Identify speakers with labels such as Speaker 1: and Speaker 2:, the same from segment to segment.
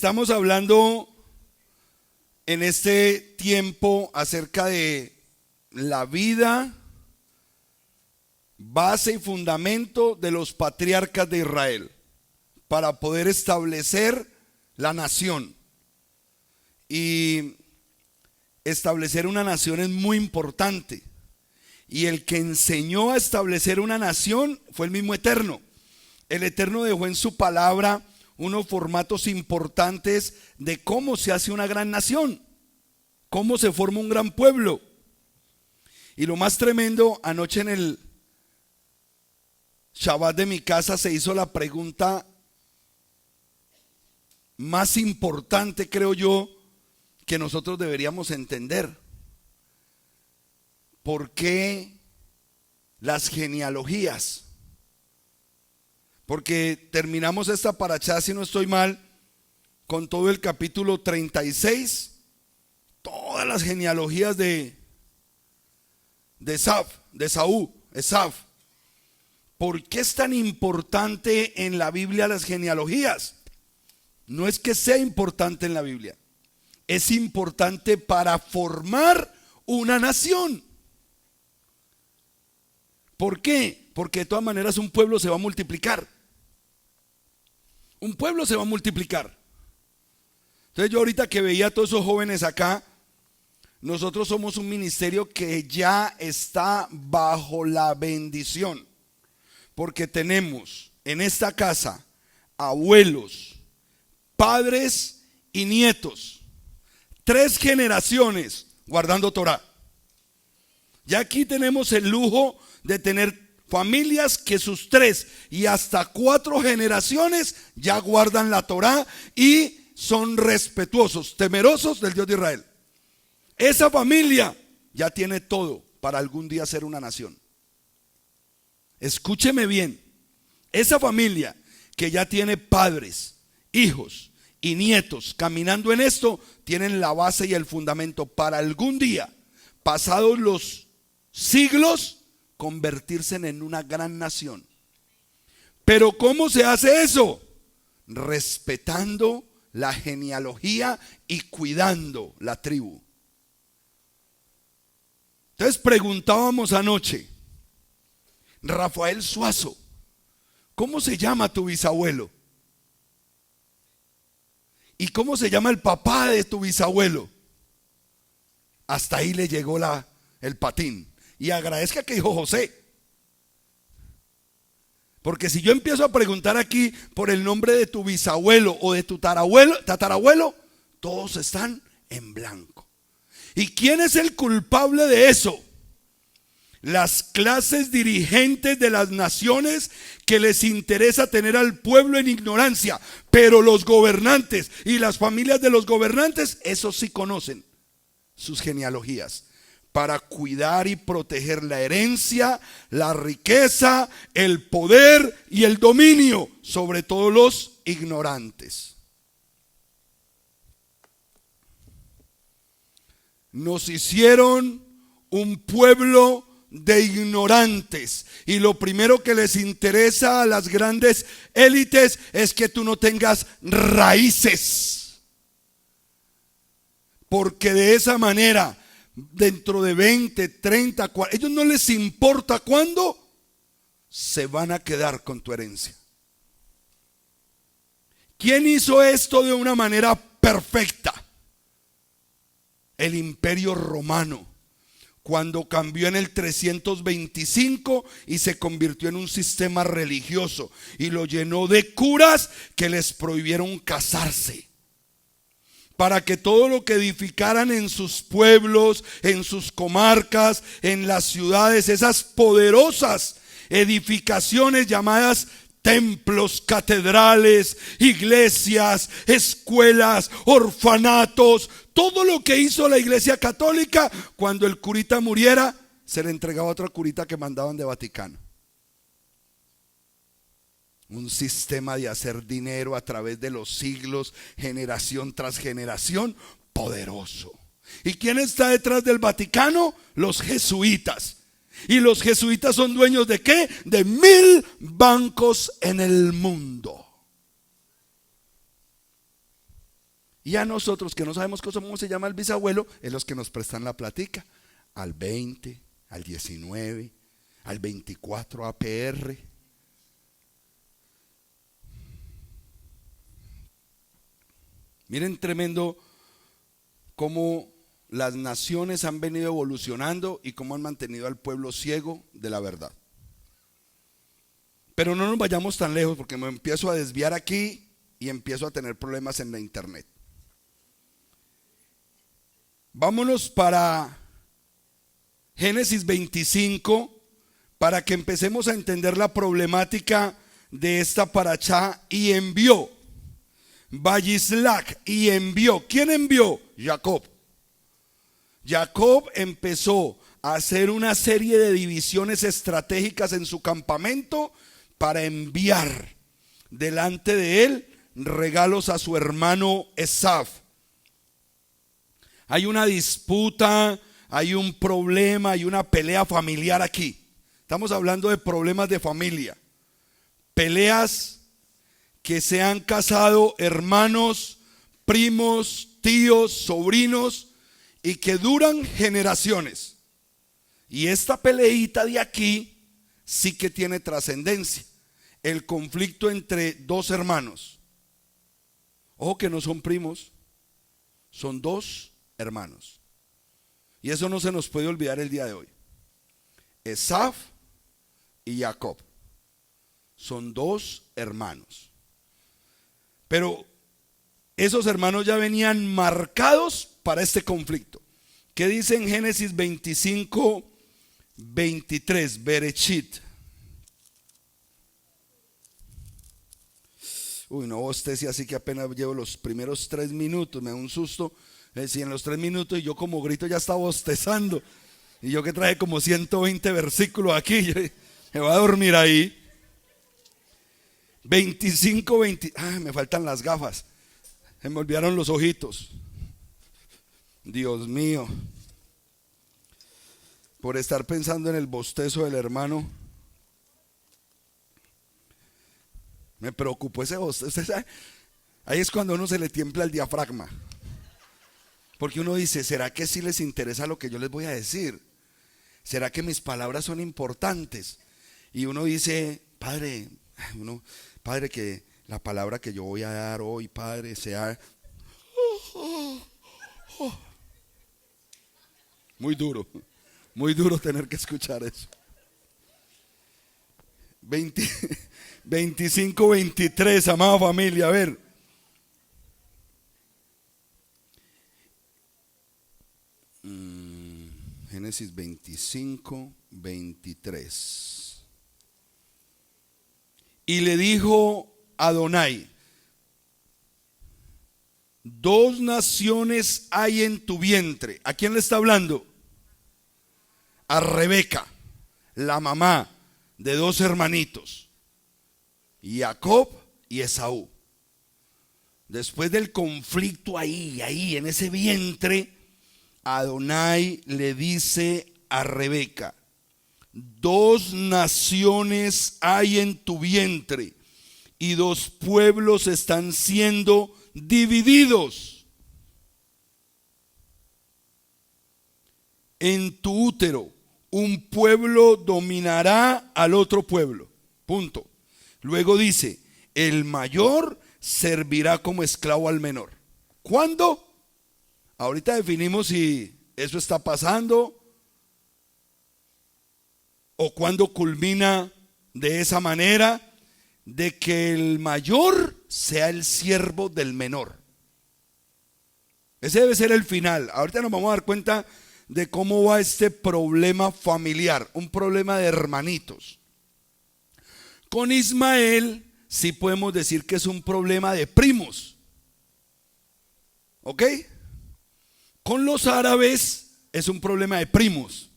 Speaker 1: Estamos hablando en este tiempo acerca de la vida, base y fundamento de los patriarcas de Israel para poder establecer la nación. Y establecer una nación es muy importante. Y el que enseñó a establecer una nación fue el mismo Eterno. El Eterno dejó en su palabra unos formatos importantes de cómo se hace una gran nación, cómo se forma un gran pueblo. Y lo más tremendo, anoche en el Shabbat de mi casa se hizo la pregunta más importante, creo yo, que nosotros deberíamos entender. ¿Por qué las genealogías? Porque terminamos esta parachá, si no estoy mal, con todo el capítulo 36, todas las genealogías de Esaú. ¿Por qué es tan importante en la Biblia las genealogías? No es que sea importante en la Biblia, es importante para formar una nación. ¿Por qué? Porque de todas maneras un pueblo se va a multiplicar. Un pueblo se va a multiplicar. Entonces yo ahorita que veía a todos esos jóvenes acá, nosotros somos un ministerio que ya está bajo la bendición. Porque tenemos en esta casa abuelos, padres y nietos. 3 generaciones guardando Torah. Ya aquí tenemos el lujo de tener familias que sus 3 y hasta 4 generaciones ya guardan la Torah y son respetuosos, temerosos del Dios de Israel. Esa familia ya tiene todo para algún día ser una nación. Escúcheme bien, esa familia que ya tiene padres, hijos y nietos caminando en esto, tienen la base y el fundamento para algún día, pasados los siglos, convertirse en una gran nación. Pero ¿cómo se hace eso? Respetando la genealogía y cuidando la tribu. Entonces preguntábamos anoche, Rafael Suazo, ¿cómo se llama tu bisabuelo? ¿Y cómo se llama el papá de tu bisabuelo? Hasta ahí le llegó el patín. Y agradezca que dijo José. Porque si yo empiezo a preguntar aquí por el nombre de tu bisabuelo o de tu tatarabuelo, todos están en blanco. ¿Y quién es el culpable de eso? Las clases dirigentes de las naciones que les interesa tener al pueblo en ignorancia. Pero los gobernantes y las familias de los gobernantes, esos sí conocen sus genealogías, para cuidar y proteger la herencia, la riqueza, el poder y el dominio sobre todos los ignorantes. Nos hicieron un pueblo de ignorantes, y lo primero que les interesa a las grandes élites es que tú no tengas raíces, porque de esa manera dentro de 20, 30, 40, ellos no les importa cuándo se van a quedar con tu herencia. ¿Quién hizo esto de una manera perfecta? El Imperio Romano, cuando cambió en el 325 y se convirtió en un sistema religioso y lo llenó de curas que les prohibieron casarse, para que todo lo que edificaran en sus pueblos, en sus comarcas, en las ciudades, esas poderosas edificaciones llamadas templos, catedrales, iglesias, escuelas, orfanatos, todo lo que hizo la Iglesia Católica, cuando el curita muriera, se le entregaba a otra curita que mandaban de Vaticano. Un sistema de hacer dinero a través de los siglos, generación tras generación, poderoso. ¿Y quién está detrás del Vaticano? Los jesuitas. ¿Y los jesuitas son dueños de qué? De 1000 bancos en el mundo. Y a nosotros que no sabemos cómo se llama el bisabuelo, es los que nos prestan la platica. Al 20, al 19, al 24 APR. Miren tremendo cómo las naciones han venido evolucionando y cómo han mantenido al pueblo ciego de la verdad. Pero no nos vayamos tan lejos porque me empiezo a desviar aquí y empiezo a tener problemas en la internet. Vámonos para Génesis 25 para que empecemos a entender la problemática de esta parashá. Y envió Vayislach, y envió. ¿Quién envió? Jacob. Jacob empezó a hacer una serie de divisiones estratégicas en su campamento para enviar delante de él regalos a su hermano Esav. Hay una disputa, hay un problema, hay una pelea familiar aquí. Estamos hablando de problemas de familia. Peleas que se han casado hermanos, primos, tíos, sobrinos y que duran generaciones. Y esta peleita de aquí sí que tiene trascendencia. El conflicto entre dos hermanos. Ojo que no son primos, son dos hermanos. Y eso no se nos puede olvidar el día de hoy. Esav y Jacob son dos hermanos. Pero esos hermanos ya venían marcados para este conflicto. ¿Qué dice en Génesis 25, 23? Bereshit. Uy, no bostece, así que apenas llevo los primeros 3 minutos, me da un susto. Si en los 3 minutos y yo como grito ya estaba bostezando. Y yo que traje como 120 versículos aquí, me voy a dormir ahí. 25, 20. Me faltan las gafas. Se me olvidaron los ojitos. Dios mío. Por estar pensando en el bostezo del hermano. Me preocupó ese bostezo. Ahí es cuando a uno se le tiembla el diafragma. Porque uno dice, ¿será que sí les interesa lo que yo les voy a decir? ¿Será que mis palabras son importantes? Y uno dice, Padre, que la palabra que yo voy a dar hoy, Padre, sea muy duro tener que escuchar eso. 25, 23, amada familia, a ver. Génesis 25, 23. Y le dijo Adonai: 2 naciones hay en tu vientre. ¿A quién le está hablando? A Rebeca, la mamá de 2 hermanitos, Jacob y Esaú. Después del conflicto ahí en ese vientre, Adonai le dice a Rebeca: 2 naciones hay en tu vientre y 2 pueblos están siendo divididos. En tu útero un pueblo dominará al otro pueblo. Punto. Luego dice: el mayor servirá como esclavo al menor. ¿Cuándo? Ahorita definimos si eso está pasando o cuando culmina de esa manera, de que el mayor sea el siervo del menor. Ese debe ser el final. Ahorita nos vamos a dar cuenta de cómo va este problema familiar, un problema de hermanitos. Con Ismael sí podemos decir que es un problema de primos. ¿Ok? Con los árabes es un problema de primos.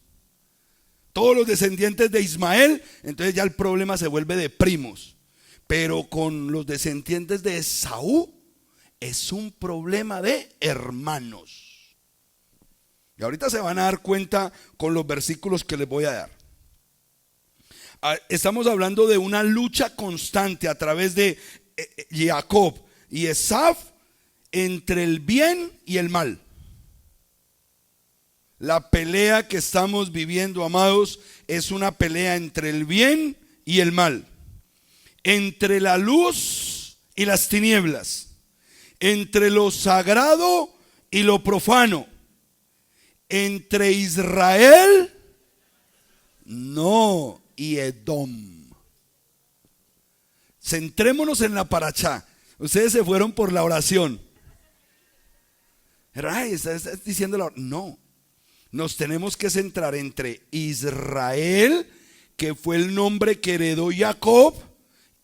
Speaker 1: Todos los descendientes de Ismael, entonces ya el problema se vuelve de primos. Pero con los descendientes de Esaú es un problema de hermanos. Y ahorita se van a dar cuenta con los versículos que les voy a dar. Estamos hablando de una lucha constante a través de Jacob y Esav entre el bien y el mal. La pelea que estamos viviendo, amados, es una pelea entre el bien y el mal, entre la luz y las tinieblas, entre lo sagrado y lo profano, entre Israel y Edom. Centrémonos en la parachá. Ustedes se fueron por la oración. Ay, ¿estás diciendo la oración? No. Nos tenemos que centrar entre Israel, que fue el nombre que heredó Jacob,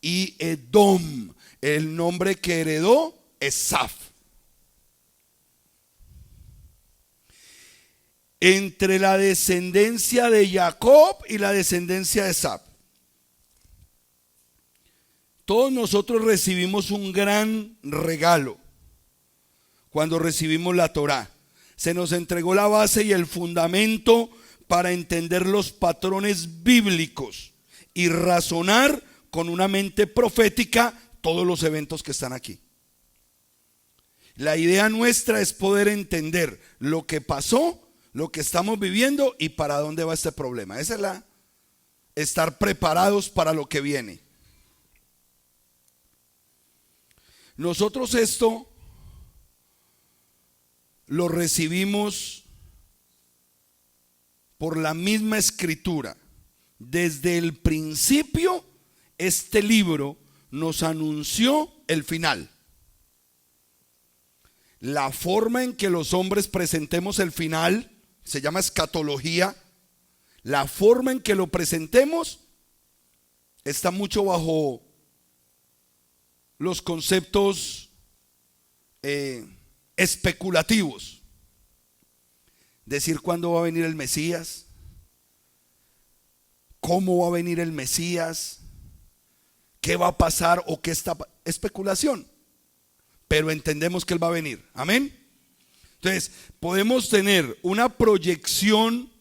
Speaker 1: y Edom, el nombre que heredó Esaf. Entre la descendencia de Jacob y la descendencia de Esaf. Todos nosotros recibimos un gran regalo cuando recibimos la Torá. Se nos entregó la base y el fundamento para entender los patrones bíblicos y razonar con una mente profética todos los eventos que están aquí. La idea nuestra es poder entender lo que pasó, lo que estamos viviendo y para dónde va este problema. Esa es estar preparados para lo que viene. Nosotros esto lo recibimos por la misma escritura. Desde el principio, este libro nos anunció el final. La forma en que los hombres presentemos el final se llama escatología. La forma en que lo presentemos está mucho bajo los conceptos especulativos. Decir cuándo va a venir el Mesías, cómo va a venir el Mesías, qué va a pasar o qué está. Especulación, pero entendemos que Él va a venir. Amén. Entonces podemos tener una proyección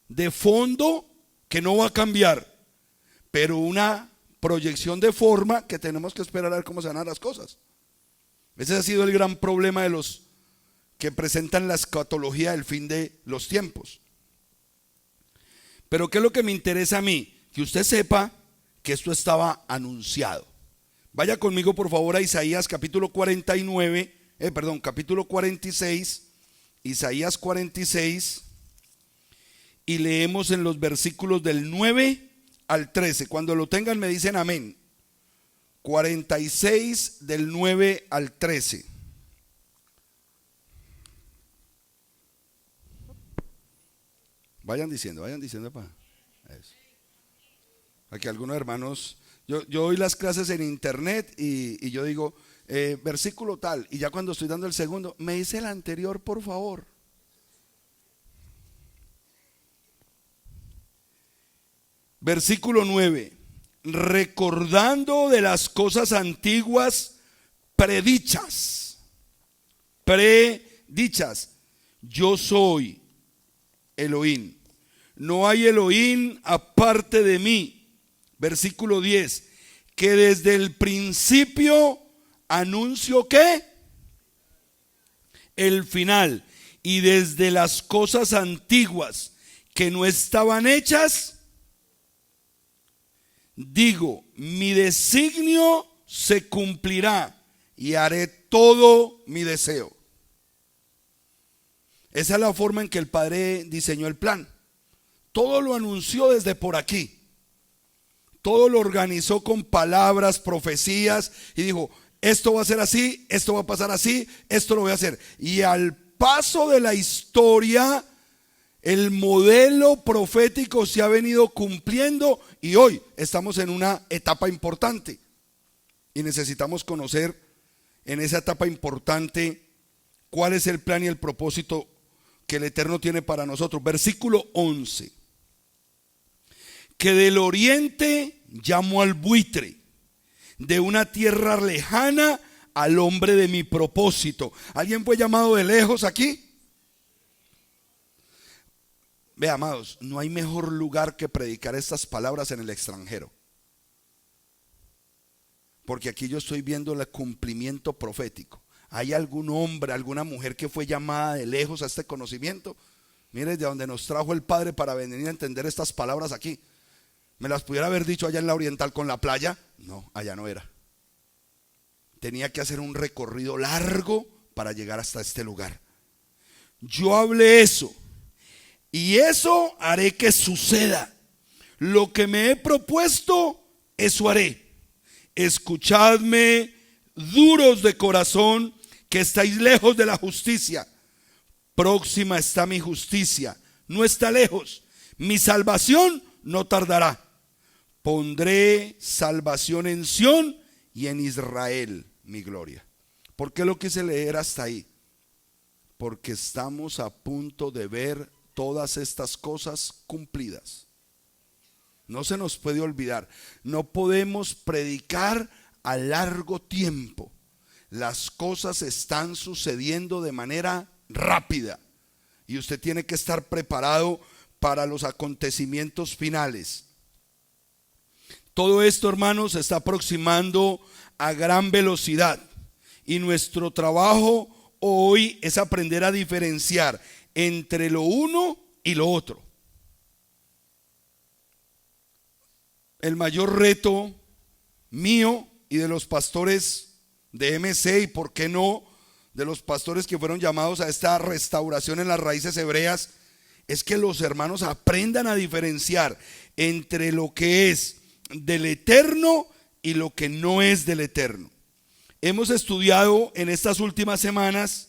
Speaker 1: de fondo que no va a cambiar, pero una proyección de forma que tenemos que esperar a ver cómo se van a dar las cosas. Ese ha sido el gran problema de los que presentan la escatología del fin de los tiempos. Pero ¿qué es lo que me interesa a mí? Que usted sepa que esto estaba anunciado. Vaya conmigo por favor a Isaías capítulo 46, Isaías 46, y leemos en los versículos del 9 al 13. Cuando lo tengan me dicen amén. 46 del 9 al 13. Vayan diciendo para eso. Aquí algunos hermanos, yo doy las clases en internet y yo digo versículo tal, y ya cuando estoy dando el segundo, me dice el anterior por favor. Versículo 9. Recordando de las cosas antiguas predichas, yo soy Elohim, no hay Elohim aparte de mí. Versículo 10, que desde el principio anuncio ¿qué? El final, y desde las cosas antiguas que no estaban hechas, digo, mi designio se cumplirá y haré todo mi deseo. Esa es la forma en que el Padre diseñó el plan. Todo lo anunció desde por aquí. Todo lo organizó con palabras, profecías, y dijo, esto va a ser así, esto va a pasar así, esto lo voy a hacer. Y al paso de la historia, el modelo profético se ha venido cumpliendo y hoy estamos en una etapa importante. Y necesitamos conocer en esa etapa importante cuál es el plan y el propósito que el Eterno tiene para nosotros. Versículo 11. Que del oriente llamo al buitre, de una tierra lejana al hombre de mi propósito. ¿Alguien fue llamado de lejos aquí? Ve, amados, no hay mejor lugar que predicar estas palabras en el extranjero. Porque aquí yo estoy viendo el cumplimiento profético. ¿Hay algún hombre, alguna mujer que fue llamada de lejos a este conocimiento? Mire, de donde nos trajo el Padre para venir a entender estas palabras aquí. ¿Me las pudiera haber dicho allá en la Oriental con la playa? No, allá no era. Tenía que hacer un recorrido largo para llegar hasta este lugar. Yo hablé eso, y eso haré que suceda. Lo que me he propuesto, eso haré. Escuchadme, duros de corazón, que estáis lejos de la justicia. Próxima está mi justicia, no está lejos. Mi salvación no tardará. Pondré salvación en Sión y en Israel mi gloria. ¿Por qué lo quise leer hasta ahí? Porque estamos a punto de ver todas estas cosas cumplidas. No se nos puede olvidar. No podemos predicar a largo tiempo. Las cosas están sucediendo de manera rápida y usted tiene que estar preparado para los acontecimientos finales. Todo esto, hermanos, se está aproximando a gran velocidad, y nuestro trabajo hoy es aprender a diferenciar entre lo uno y lo otro. El mayor reto mío y de los pastores de MC, y por qué no de los pastores que fueron llamados a esta restauración en las raíces hebreas, es que los hermanos aprendan a diferenciar entre lo que es del eterno y lo que no es del eterno. Hemos estudiado en estas últimas semanas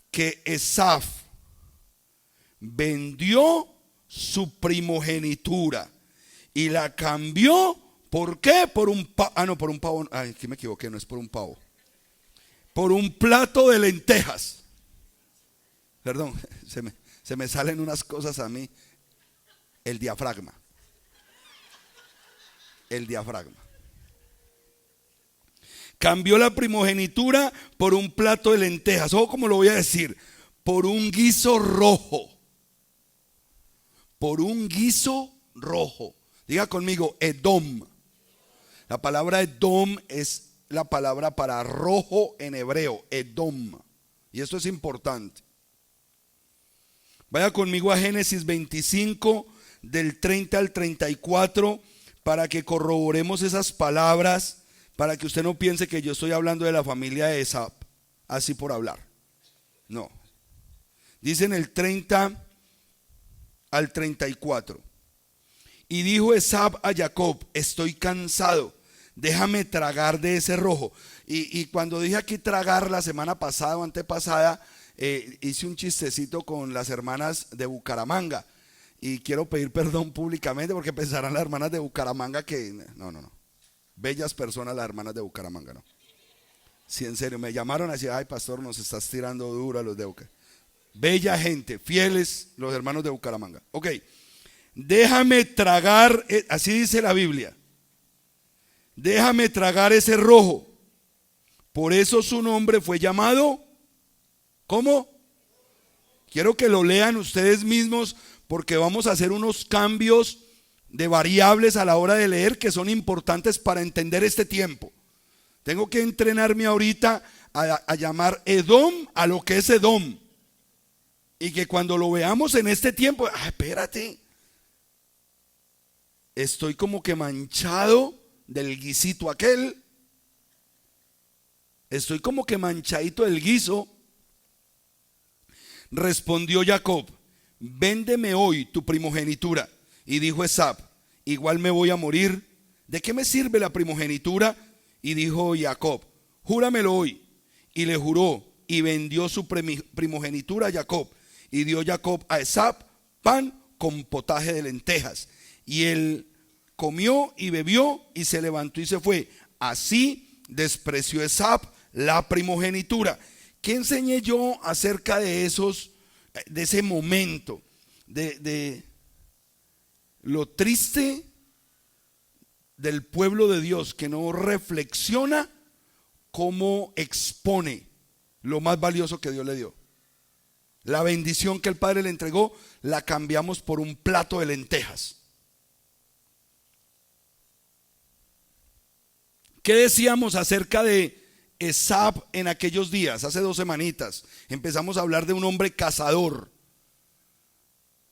Speaker 1: que Esaf vendió su primogenitura y la cambió. ¿Por qué? Por un pavo. Por un pavo. Aquí me equivoqué, no es por un pavo. Por un plato de lentejas. Perdón, se me salen unas cosas a mí. El diafragma. Cambió la primogenitura por un plato de lentejas. Ojo, como lo voy a decir, por un guiso rojo. Por un guiso rojo. Diga conmigo, Edom. La palabra Edom es la palabra para rojo en hebreo, Edom. Y esto es importante. Vaya conmigo a Génesis 25, del 30 al 34, para que corroboremos esas palabras, para que usted no piense que yo estoy hablando de la familia de Esaf, así por hablar. No. Dice en el 30 al 34. Y dijo Esaf a Jacob: estoy cansado, déjame tragar de ese rojo. Y cuando dije aquí tragar la semana pasada o antepasada, hice un chistecito con las hermanas de Bucaramanga. Y quiero pedir perdón públicamente porque pensarán las hermanas de Bucaramanga que no. Bellas personas las hermanas de Bucaramanga, no. Sí, en serio, me llamaron así: ay, pastor, nos estás tirando duro a los de Bucaramanga. Bella gente, fieles los hermanos de Bucaramanga. Ok, déjame tragar, así dice la Biblia. Déjame tragar ese rojo. Por eso su nombre fue llamado, ¿cómo? Quiero que lo lean ustedes mismos, porque vamos a hacer unos cambios de variables a la hora de leer que son importantes para entender este tiempo. Tengo que entrenarme ahorita a llamar Edom a lo que es Edom, y que cuando lo veamos en este tiempo, espérate, estoy como que manchado del guisito aquel, estoy como que manchadito del guiso. Respondió Jacob: véndeme hoy tu primogenitura. Y dijo Esaf: igual me voy a morir, ¿de qué me sirve la primogenitura? Y dijo Jacob: júramelo hoy. Y le juró, y vendió su primogenitura a Jacob. Y dio Jacob a Esaf pan con potaje de lentejas. Y él comió y bebió y se levantó y se fue. Así despreció Esaf la primogenitura. ¿Qué enseñé yo acerca de ese momento? De lo triste del pueblo de Dios que no reflexiona cómo expone lo más valioso que Dios le dio. La bendición que el Padre le entregó, la cambiamos por un plato de lentejas. ¿Qué decíamos acerca de Esaf en aquellos días, hace 2 semanitas, empezamos a hablar de un hombre cazador.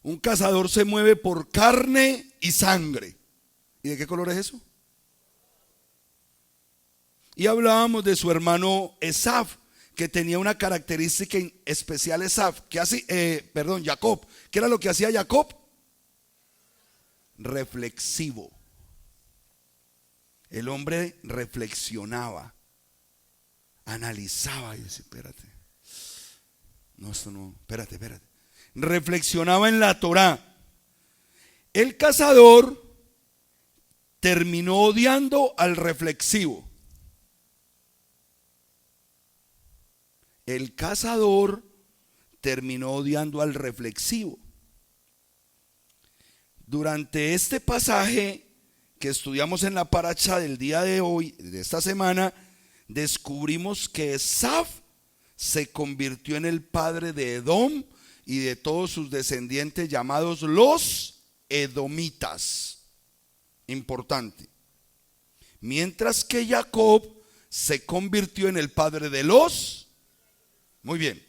Speaker 1: Un cazador se mueve por carne y sangre. ¿Y de qué color es eso? Y hablábamos de su hermano Esaf, que tenía una característica especial. Esaf, que hace, Jacob. ¿Qué era lo que hacía Jacob? Reflexivo. El hombre reflexionaba, analizaba y decía, espérate. No, esto no, espérate. Reflexionaba en la Torá. El cazador terminó odiando al reflexivo. El cazador terminó odiando al reflexivo. Durante este pasaje que estudiamos en la paracha del día de hoy, de esta semana, descubrimos que Esaf se convirtió en el padre de Edom y de todos sus descendientes llamados los edomitas. Importante. Mientras que Jacob se convirtió en el padre de los... Muy bien.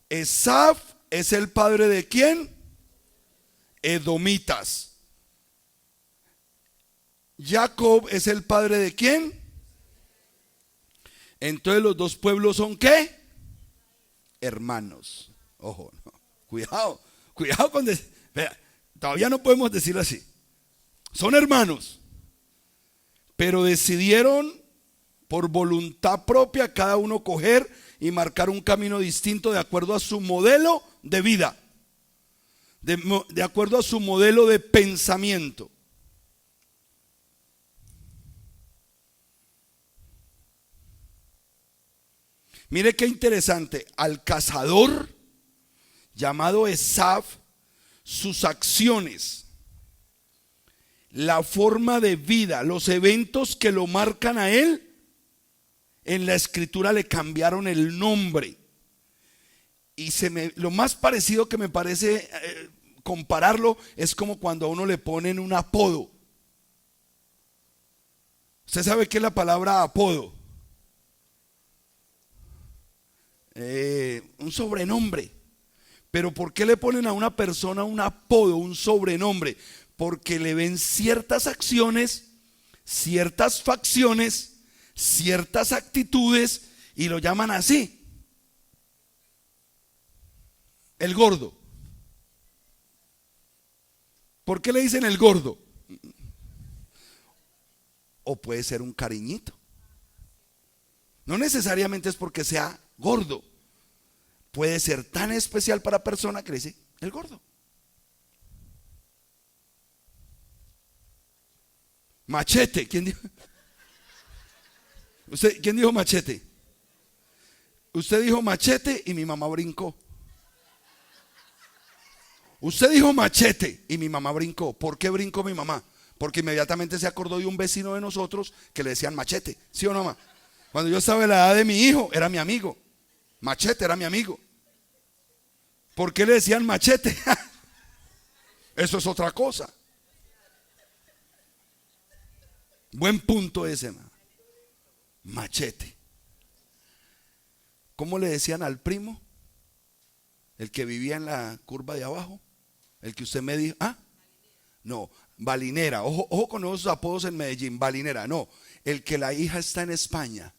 Speaker 1: Esaf es el padre de ¿quién? Edomitas. Jacob es el padre de ¿quién? Entonces los dos pueblos son ¿qué? Hermanos. Ojo, no. Cuidado con decir, vea, todavía no podemos decir así. Son hermanos, pero decidieron por voluntad propia cada uno coger y marcar un camino distinto de acuerdo a su modelo de vida, de acuerdo a su modelo de pensamiento. Mire qué interesante, al cazador llamado Esaf, sus acciones, la forma de vida, los eventos que lo marcan a él, en la escritura le cambiaron el nombre. Y lo más parecido que me parece compararlo es como cuando a uno le ponen un apodo. ¿Usted sabe qué es la palabra apodo? Un sobrenombre. Pero ¿por qué le ponen a una persona un apodo, un sobrenombre? Porque le ven ciertas acciones, ciertas facciones, ciertas actitudes y lo llaman así. El gordo. ¿Por qué le dicen el gordo? O puede ser un cariñito. No necesariamente es porque sea gordo. Puede ser tan especial para la persona que le dice el gordo. Machete. ¿Quién dijo? ¿Quién dijo machete? Usted dijo machete y mi mamá brincó. Usted dijo machete y mi mamá brincó. ¿Por qué brincó mi mamá? Porque inmediatamente se acordó de un vecino de nosotros que le decían machete. ¿Sí o no, mamá? Cuando yo estaba en la edad de mi hijo, era mi amigo. Machete era mi amigo. ¿Por qué le decían machete? Eso es otra cosa. Buen punto ese, mamá. Machete. ¿Cómo le decían al primo? El que vivía en la curva de abajo. El que usted me dijo. No, Balinera. Ojo con esos apodos en Medellín. Balinera, no. El que la hija está en España.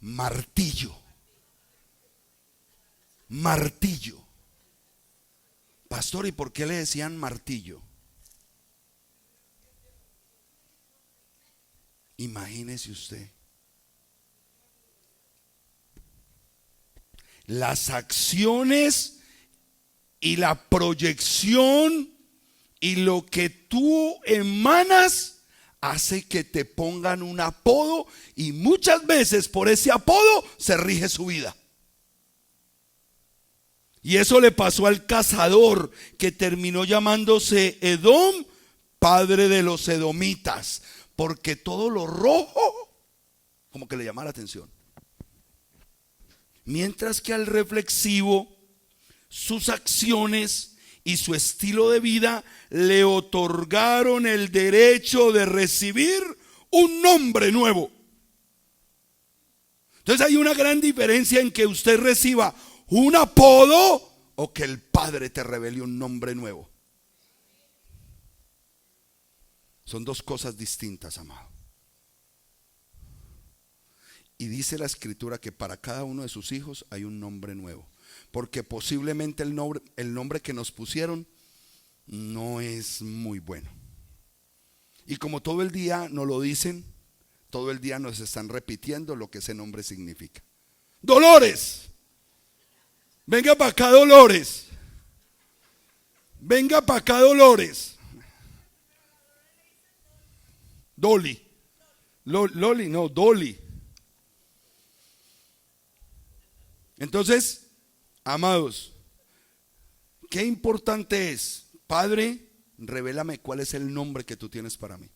Speaker 1: Martillo. Martillo. Pastor, ¿y por qué le decían martillo? Imagínese usted. Las acciones y la proyección y lo que tú emanas hace que te pongan un apodo y muchas veces por ese apodo se rige su vida. Y eso le pasó al cazador que terminó llamándose Edom, padre de los edomitas, porque todo lo rojo como que le llama la atención. Mientras que al reflexivo, sus acciones y su estilo de vida le otorgaron el derecho de recibir un nombre nuevo. Entonces hay una gran diferencia en que usted reciba un apodo o que el Padre te revele un nombre nuevo. Son dos cosas distintas, amado. Y dice la Escritura que para cada uno de sus hijos hay un nombre nuevo. Porque posiblemente el nombre que nos pusieron no es muy bueno. Y como todo el día nos lo dicen, todo el día nos están repitiendo lo que ese nombre significa. Dolores. Venga para acá, Dolores. Venga para acá, Dolores. Dolly. Loli, no, Dolly. Entonces, amados, qué importante es: Padre, revélame cuál es el nombre que tú tienes para mí.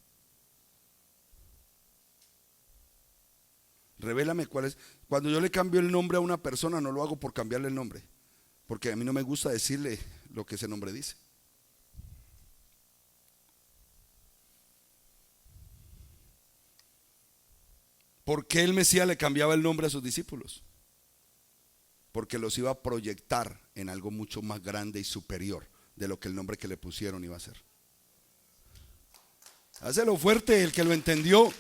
Speaker 1: Revélame cuál es. Cuando yo le cambio el nombre a una persona, no lo hago por cambiarle el nombre, porque a mí no me gusta decirle lo que ese nombre dice. ¿Por qué el Mesías le cambiaba el nombre a sus discípulos? Porque los iba a proyectar en algo mucho más grande y superior de lo que el nombre que le pusieron iba a ser. Hácelo fuerte el que lo entendió.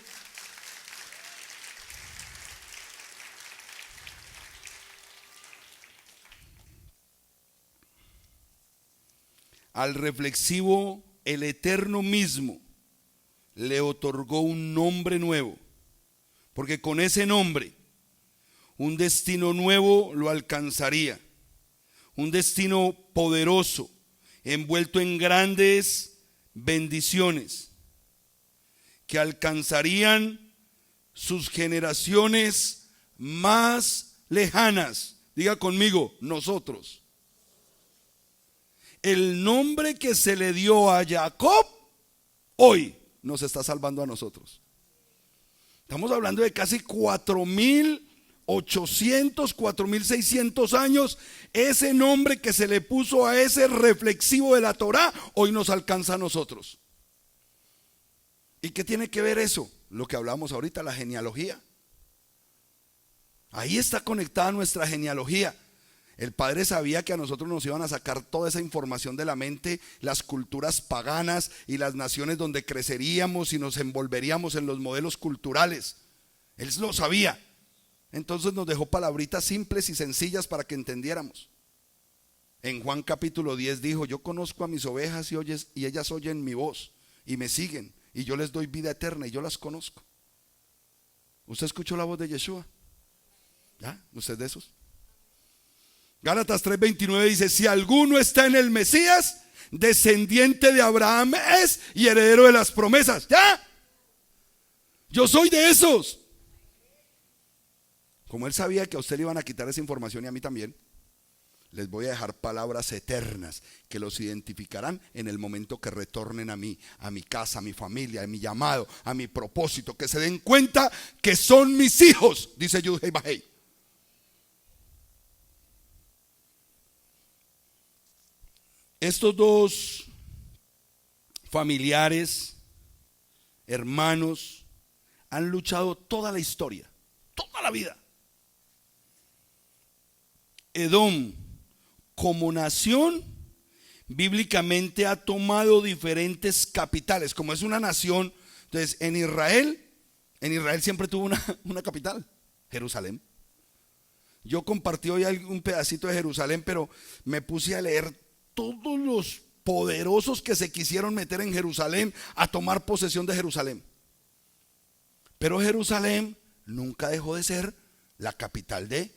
Speaker 1: Al reflexivo, el Eterno mismo le otorgó un nombre nuevo, porque con ese nombre un destino nuevo lo alcanzaría, un destino poderoso, envuelto en grandes bendiciones que alcanzarían sus generaciones más lejanas. Diga conmigo, nosotros. El nombre que se le dio a Jacob hoy nos está salvando a nosotros. Estamos hablando de casi 4.800, 4.600 años. Ese nombre que se le puso a ese reflexivo de la Torá hoy nos alcanza a nosotros. ¿Y qué tiene que ver eso? Lo que hablamos ahorita, la genealogía. Ahí está conectada nuestra genealogía. El Padre sabía que a nosotros nos iban a sacar toda esa información de la mente, las culturas paganas y las naciones donde creceríamos y nos envolveríamos en los modelos culturales. Él lo sabía. Entonces nos dejó palabritas simples y sencillas para que entendiéramos. En Juan capítulo 10 dijo: yo conozco a mis ovejas y ellas oyen mi voz y me siguen, y yo les doy vida eterna y yo las conozco. ¿Usted escuchó la voz de Yeshua? ¿Ya? ¿Usted de esos? Gálatas 3:29 dice: si alguno está en el Mesías, descendiente de Abraham es y heredero de las promesas. ¿Ya? Yo soy de esos. Como él sabía que a usted le iban a quitar esa información y a mí también, les voy a dejar palabras eternas que los identificarán en el momento que retornen a mí, a mi casa, a mi familia, a mi llamado, a mi propósito, que se den cuenta que son mis hijos, dice Yud-Hei Vah-Hei. Estos dos familiares, hermanos, han luchado toda la historia, toda la vida. Edom, como nación, bíblicamente ha tomado diferentes capitales. Como es una nación, entonces en Israel siempre tuvo una capital, Jerusalén. Yo compartí hoy un pedacito de Jerusalén, pero me puse a leer todos los poderosos que se quisieron meter en Jerusalén a tomar posesión de Jerusalén. Pero Jerusalén nunca dejó de ser la capital de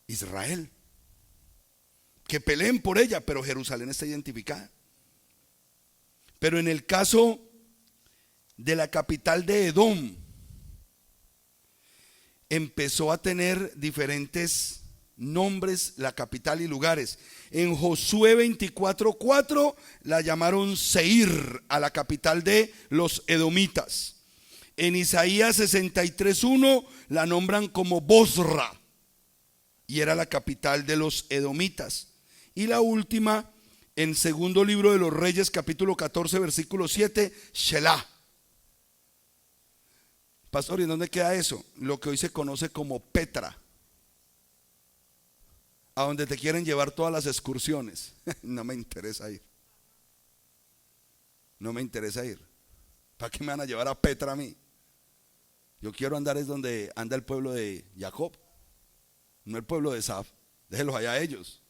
Speaker 1: Israel. Que peleen por ella, pero Jerusalén está identificada. Pero en el caso de la capital de Edom, empezó a tener diferentes nombres la capital y lugares. En Josué 24:4 la llamaron Seir, a la capital de los edomitas. En Isaías 63:1 la nombran como Bosra y era la capital de los edomitas. Y la última, en segundo libro de los Reyes capítulo 14 versículo 7, Shelah. Pastor, ¿y en dónde queda eso? Lo que hoy se conoce como Petra, a donde te quieren llevar todas las excursiones. No me interesa ir. No me interesa ir. ¿Para qué me van a llevar a Petra a mí? Yo quiero andar es donde anda el pueblo de Jacob, no el pueblo de Esaf. Déjenlos allá a ellos.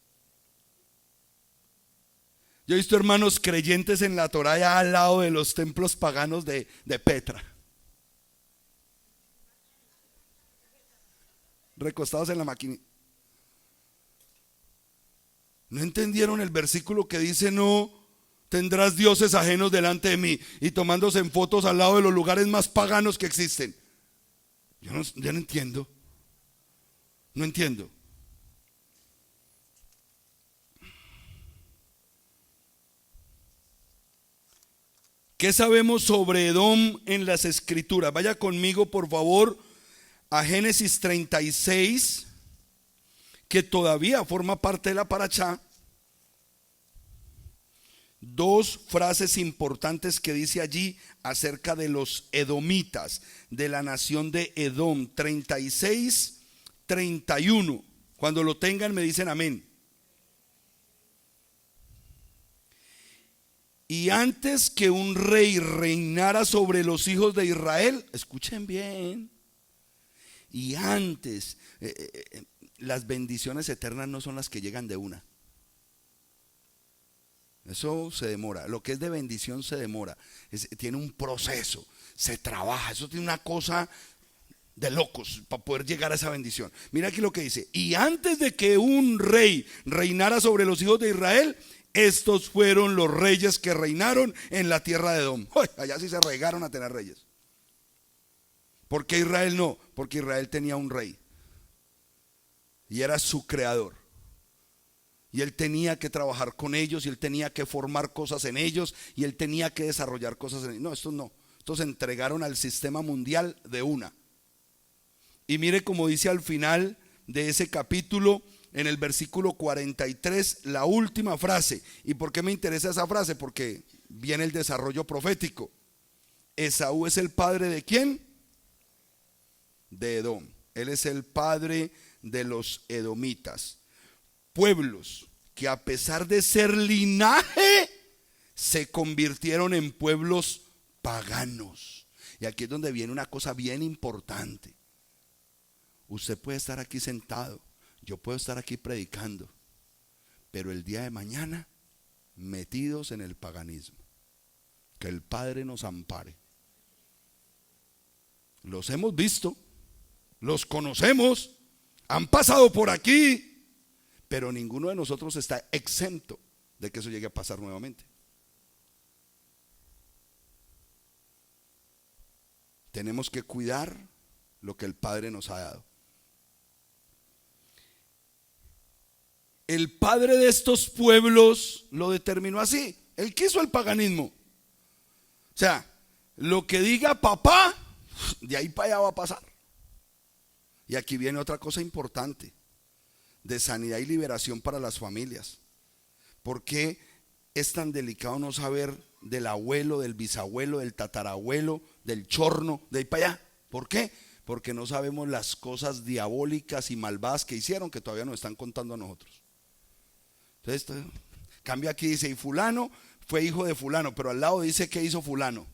Speaker 1: Yo he visto hermanos creyentes en la Torá allá al lado de los templos paganos de Petra, recostados en la máquina. ¿No entendieron el versículo que dice: no tendrás dioses ajenos delante de mí? Y tomándose en fotos al lado de los lugares más paganos que existen. Yo no entiendo. No entiendo. ¿Qué sabemos sobre Edom en las escrituras? Vaya conmigo por favor a Génesis 36, que todavía forma parte de la paracha. Dos frases importantes que dice allí acerca de los edomitas, de la nación de Edom. 36, 31. Cuando lo tengan me dicen amén. Y antes que un rey reinara sobre los hijos de Israel, escuchen bien, y antes, las bendiciones eternas no son las que llegan de una. Eso se demora. Lo que es de bendición se demora. Tiene un proceso, se trabaja. Eso tiene una cosa de locos para poder llegar a esa bendición. Mira aquí lo que dice: y antes de que un rey reinara sobre los hijos de Israel, estos fueron los reyes que reinaron en la tierra de Edom. ¡Uy! Allá sí se regaron a tener reyes. ¿Por qué Israel no? Porque Israel tenía un rey y era su creador. Y él tenía que trabajar con ellos, y él tenía que formar cosas en ellos, y él tenía que desarrollar cosas en ellos. No, estos no. Estos se entregaron al sistema mundial de una. Y mire como dice al final de ese capítulo, en el versículo 43, la última frase. ¿Y por qué me interesa esa frase? Porque viene el desarrollo profético. Esaú es el padre ¿de quién? De Edom. Él es el padre de los edomitas. Pueblos que a pesar de ser linaje, se convirtieron en pueblos paganos. Y aquí es donde viene una cosa bien importante. Usted puede estar aquí sentado, yo puedo estar aquí predicando, pero el día de mañana metidos en el paganismo. Que el Padre nos ampare. Los hemos visto, los conocemos, han pasado por aquí, pero ninguno de nosotros está exento de que eso llegue a pasar nuevamente. Tenemos que cuidar lo que el Padre nos ha dado. El padre de estos pueblos lo determinó así. Él quiso el paganismo. O sea, lo que diga papá, de ahí para allá va a pasar. Y aquí viene otra cosa importante, de sanidad y liberación para las familias. ¿Por qué es tan delicado no saber del abuelo, del bisabuelo, del tatarabuelo, del chorno, de ahí para allá? ¿Por qué? Porque no sabemos las cosas diabólicas y malvadas que hicieron, que todavía nos están contando a nosotros. Entonces, cambia aquí, dice: y fulano fue hijo de fulano, pero al lado dice: ¿qué hizo fulano?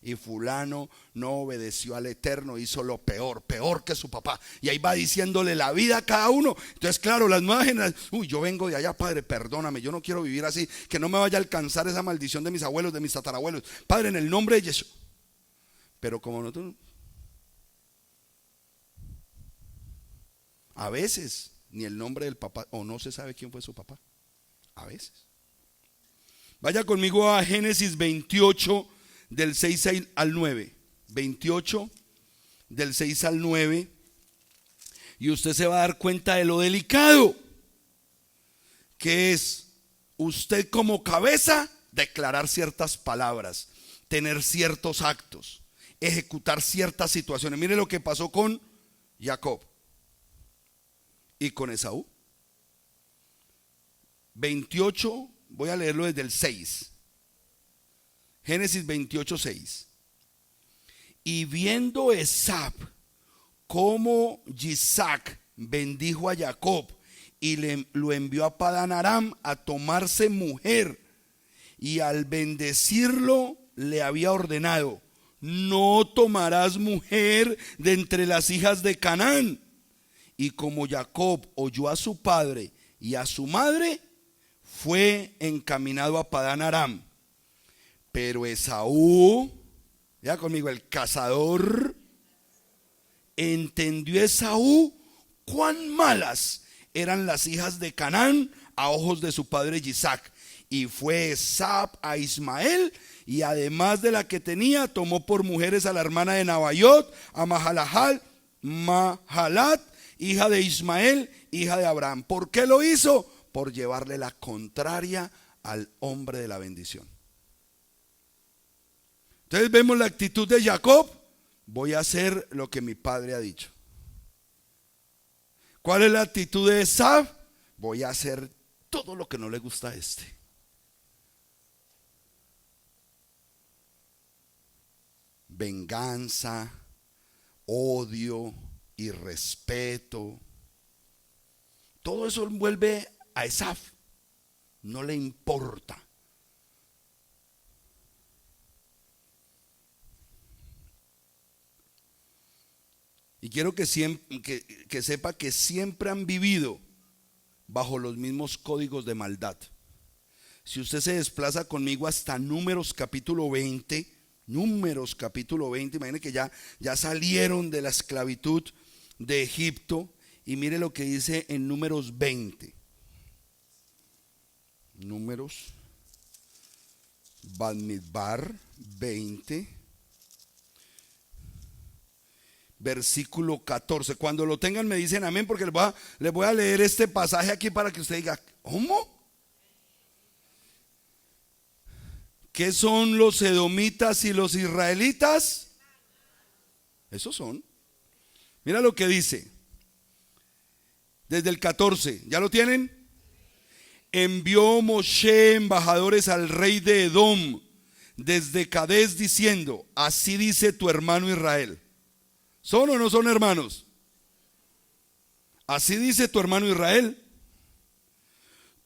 Speaker 1: Y fulano no obedeció al Eterno, hizo lo peor, peor que su papá. Y ahí va diciéndole la vida a cada uno. Entonces, claro, las nuevas generaciones: uy, yo vengo de allá, Padre, perdóname, yo no quiero vivir así, que no me vaya a alcanzar esa maldición de mis abuelos, de mis tatarabuelos. Padre, en el nombre de Jesús. Pero como nosotros, a veces ni el nombre del papá, o no se sabe quién fue su papá. A veces. Vaya conmigo a Génesis 28, del 6 al 9. 28, del 6 al 9. Y usted se va a dar cuenta de lo delicado que es usted como cabeza declarar ciertas palabras, tener ciertos actos, ejecutar ciertas situaciones. Mire lo que pasó con Jacob y con Esaú. 28, voy a leerlo desde el 6. Génesis 28, 6. Y viendo Esab cómo Isaac bendijo a Jacob y lo envió a Padán Aram a tomarse mujer, y al bendecirlo le había ordenado: no tomarás mujer de entre las hijas de Canaán. Y como Jacob oyó a su padre y a su madre, fue encaminado a Padán Aram. Pero Esaú, ya conmigo, el cazador, entendió Esaú cuán malas eran las hijas de Canaán a ojos de su padre Isaac. Y fue Esab a Ismael, y además de la que tenía, tomó por mujeres a la hermana de Nabaiot, a Mahalat, hija de Ismael, hija de Abraham. ¿Por qué lo hizo? Por llevarle la contraria al hombre de la bendición. Entonces vemos la actitud de Jacob: voy a hacer lo que mi padre ha dicho. ¿Cuál es la actitud de Esab? Voy a hacer todo lo que no le gusta a este. Venganza, odio, irrespeto, todo eso envuelve a Esab. No le importa. Y quiero que sepa que siempre han vivido bajo los mismos códigos de maldad. Si usted se desplaza conmigo hasta Números capítulo 20, imagine que ya salieron de la esclavitud de Egipto, y mire lo que dice en Números 20. Números Bamidbar 20, versículo 14. Cuando lo tengan me dicen amén, porque les voy a leer este pasaje aquí para que usted diga: ¿cómo? ¿Qué son los edomitas y los israelitas? Esos son. Mira lo que dice desde el 14. ¿Ya lo tienen? Envió Moshe embajadores al rey de Edom desde Cadés, diciendo: así dice tu hermano Israel. ¿Son o no son hermanos? Así dice tu hermano Israel: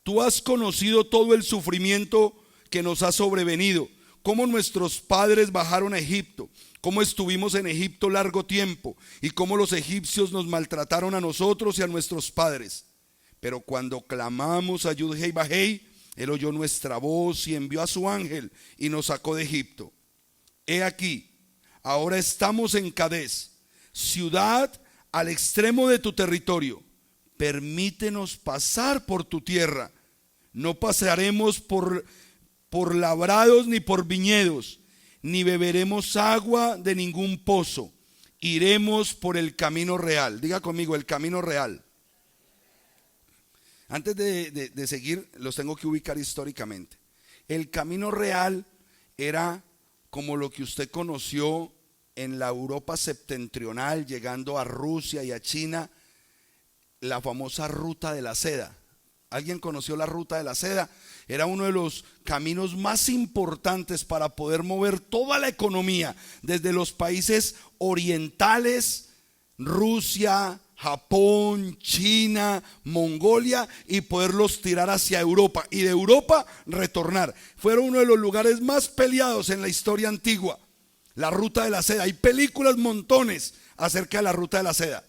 Speaker 1: tú has conocido todo el sufrimiento que nos ha sobrevenido, cómo nuestros padres bajaron a Egipto, cómo estuvimos en Egipto largo tiempo, y cómo los egipcios nos maltrataron a nosotros y a nuestros padres. Pero cuando clamamos a Yud-Hei Vah-Hei, él oyó nuestra voz y envió a su ángel y nos sacó de Egipto. He aquí, ahora estamos en Cadés, ciudad al extremo de tu territorio. Permítenos pasar por tu tierra. No pasaremos por labrados ni por viñedos, ni beberemos agua de ningún pozo. Iremos por el camino real. Diga conmigo: el camino real. Antes de seguir, los tengo que ubicar históricamente. El camino real era como lo que usted conoció en la Europa septentrional, llegando a Rusia y a China, la famosa ruta de la seda. ¿Alguien conoció la ruta de la seda? Era uno de los caminos más importantes para poder mover toda la economía desde los países orientales, Rusia, Japón, China, Mongolia, y poderlos tirar hacia Europa, y de Europa retornar. Fueron uno de los lugares más peleados en la historia antigua, la ruta de la seda. Hay películas montones acerca de la ruta de la seda.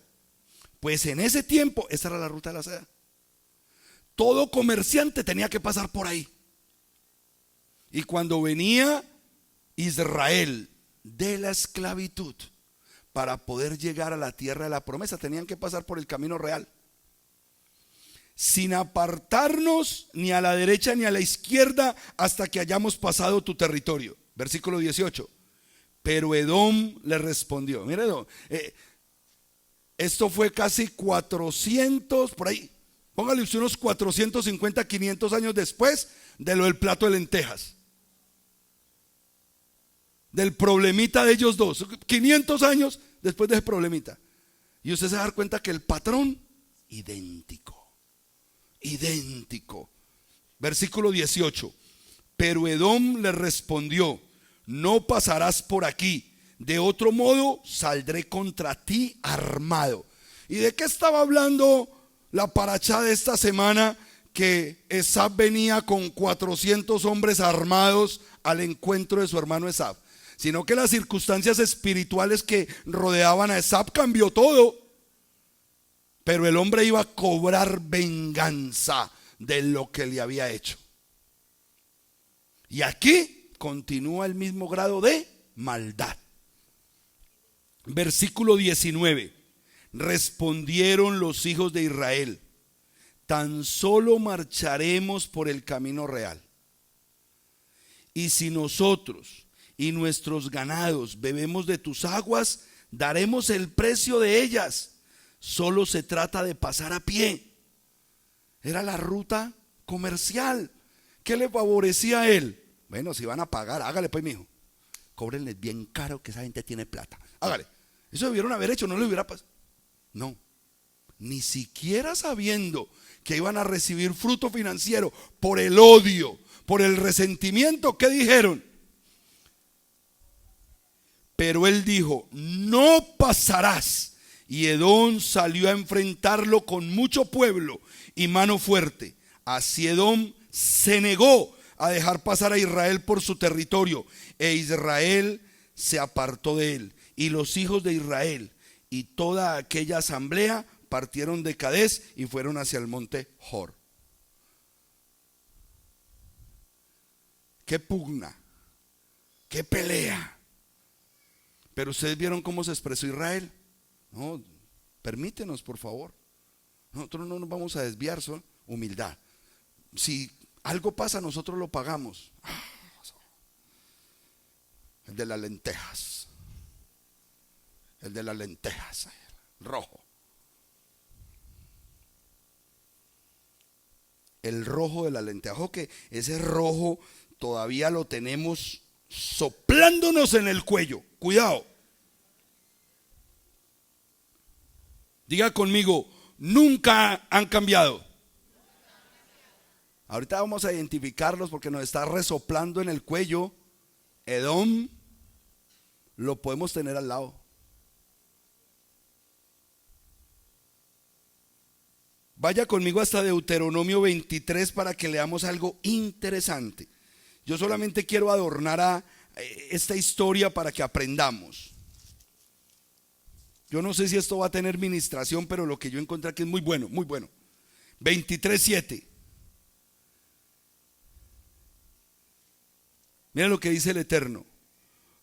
Speaker 1: Pues en ese tiempo esa era la ruta de la seda. Todo comerciante tenía que pasar por ahí. Y cuando venía Israel de la esclavitud, para poder llegar a la tierra de la promesa, tenían que pasar por el camino real, sin apartarnos ni a la derecha ni a la izquierda, hasta que hayamos pasado tu territorio. Versículo 18. Pero Edom le respondió. Mira, esto fue casi 400, por ahí, póngale usted unos 450, 500 años después de lo del plato de lentejas, del problemita de ellos dos. 500 años después de ese problemita. Y usted se va a dar cuenta que el patrón, idéntico. Versículo 18. Pero Edom le respondió: no pasarás por aquí, de otro modo saldré contra ti armado. ¿Y de qué estaba hablando la paracha de esta semana? Que Esab venía con 400 hombres armados al encuentro de su hermano Esab, sino que las circunstancias espirituales que rodeaban a Esab cambió todo. Pero el hombre iba a cobrar venganza de lo que le había hecho. Y aquí continúa el mismo grado de maldad. Versículo 19. Respondieron los hijos de Israel: tan solo marcharemos por el camino real. Y si nosotros y nuestros ganados bebemos de tus aguas, daremos el precio de ellas. Solo se trata de pasar a pie. Era la ruta comercial. ¿Qué le favorecía a él? Bueno, si van a pagar, hágale pues, mijo. Cóbrenles bien caro, que esa gente tiene plata. Hágale. Eso debieron haber hecho, no le hubiera pasado. No, ni siquiera sabiendo que iban a recibir fruto financiero por el odio, por el resentimiento. ¿Qué dijeron? Pero él dijo: no pasarás. Y Edom salió a enfrentarlo con mucho pueblo y mano fuerte. Así Edom se negó a dejar pasar a Israel por su territorio, e Israel se apartó de él. Y los hijos de Israel y toda aquella asamblea partieron de Cades y fueron hacia el monte Hor. Qué pugna, qué pelea. Pero ustedes vieron cómo se expresó Israel. No, permítenos, por favor. Nosotros no nos vamos a desviar, son humildad. Si algo pasa, nosotros lo pagamos. El de las lentejas. El de las lentejas, rojo. El rojo de la lenteja. Ojo que ese rojo todavía lo tenemos soplándonos en el cuello. Cuidado. Diga conmigo: nunca han cambiado. Ahorita vamos a identificarlos porque nos está resoplando en el cuello. Edom lo podemos tener al lado. Vaya conmigo hasta Deuteronomio 23 para que leamos algo interesante. Yo solamente quiero adornar a esta historia para que aprendamos. Yo no sé si esto va a tener ministración, pero lo que yo encontré aquí es muy bueno, muy bueno. 23:7. Mira lo que dice el Eterno: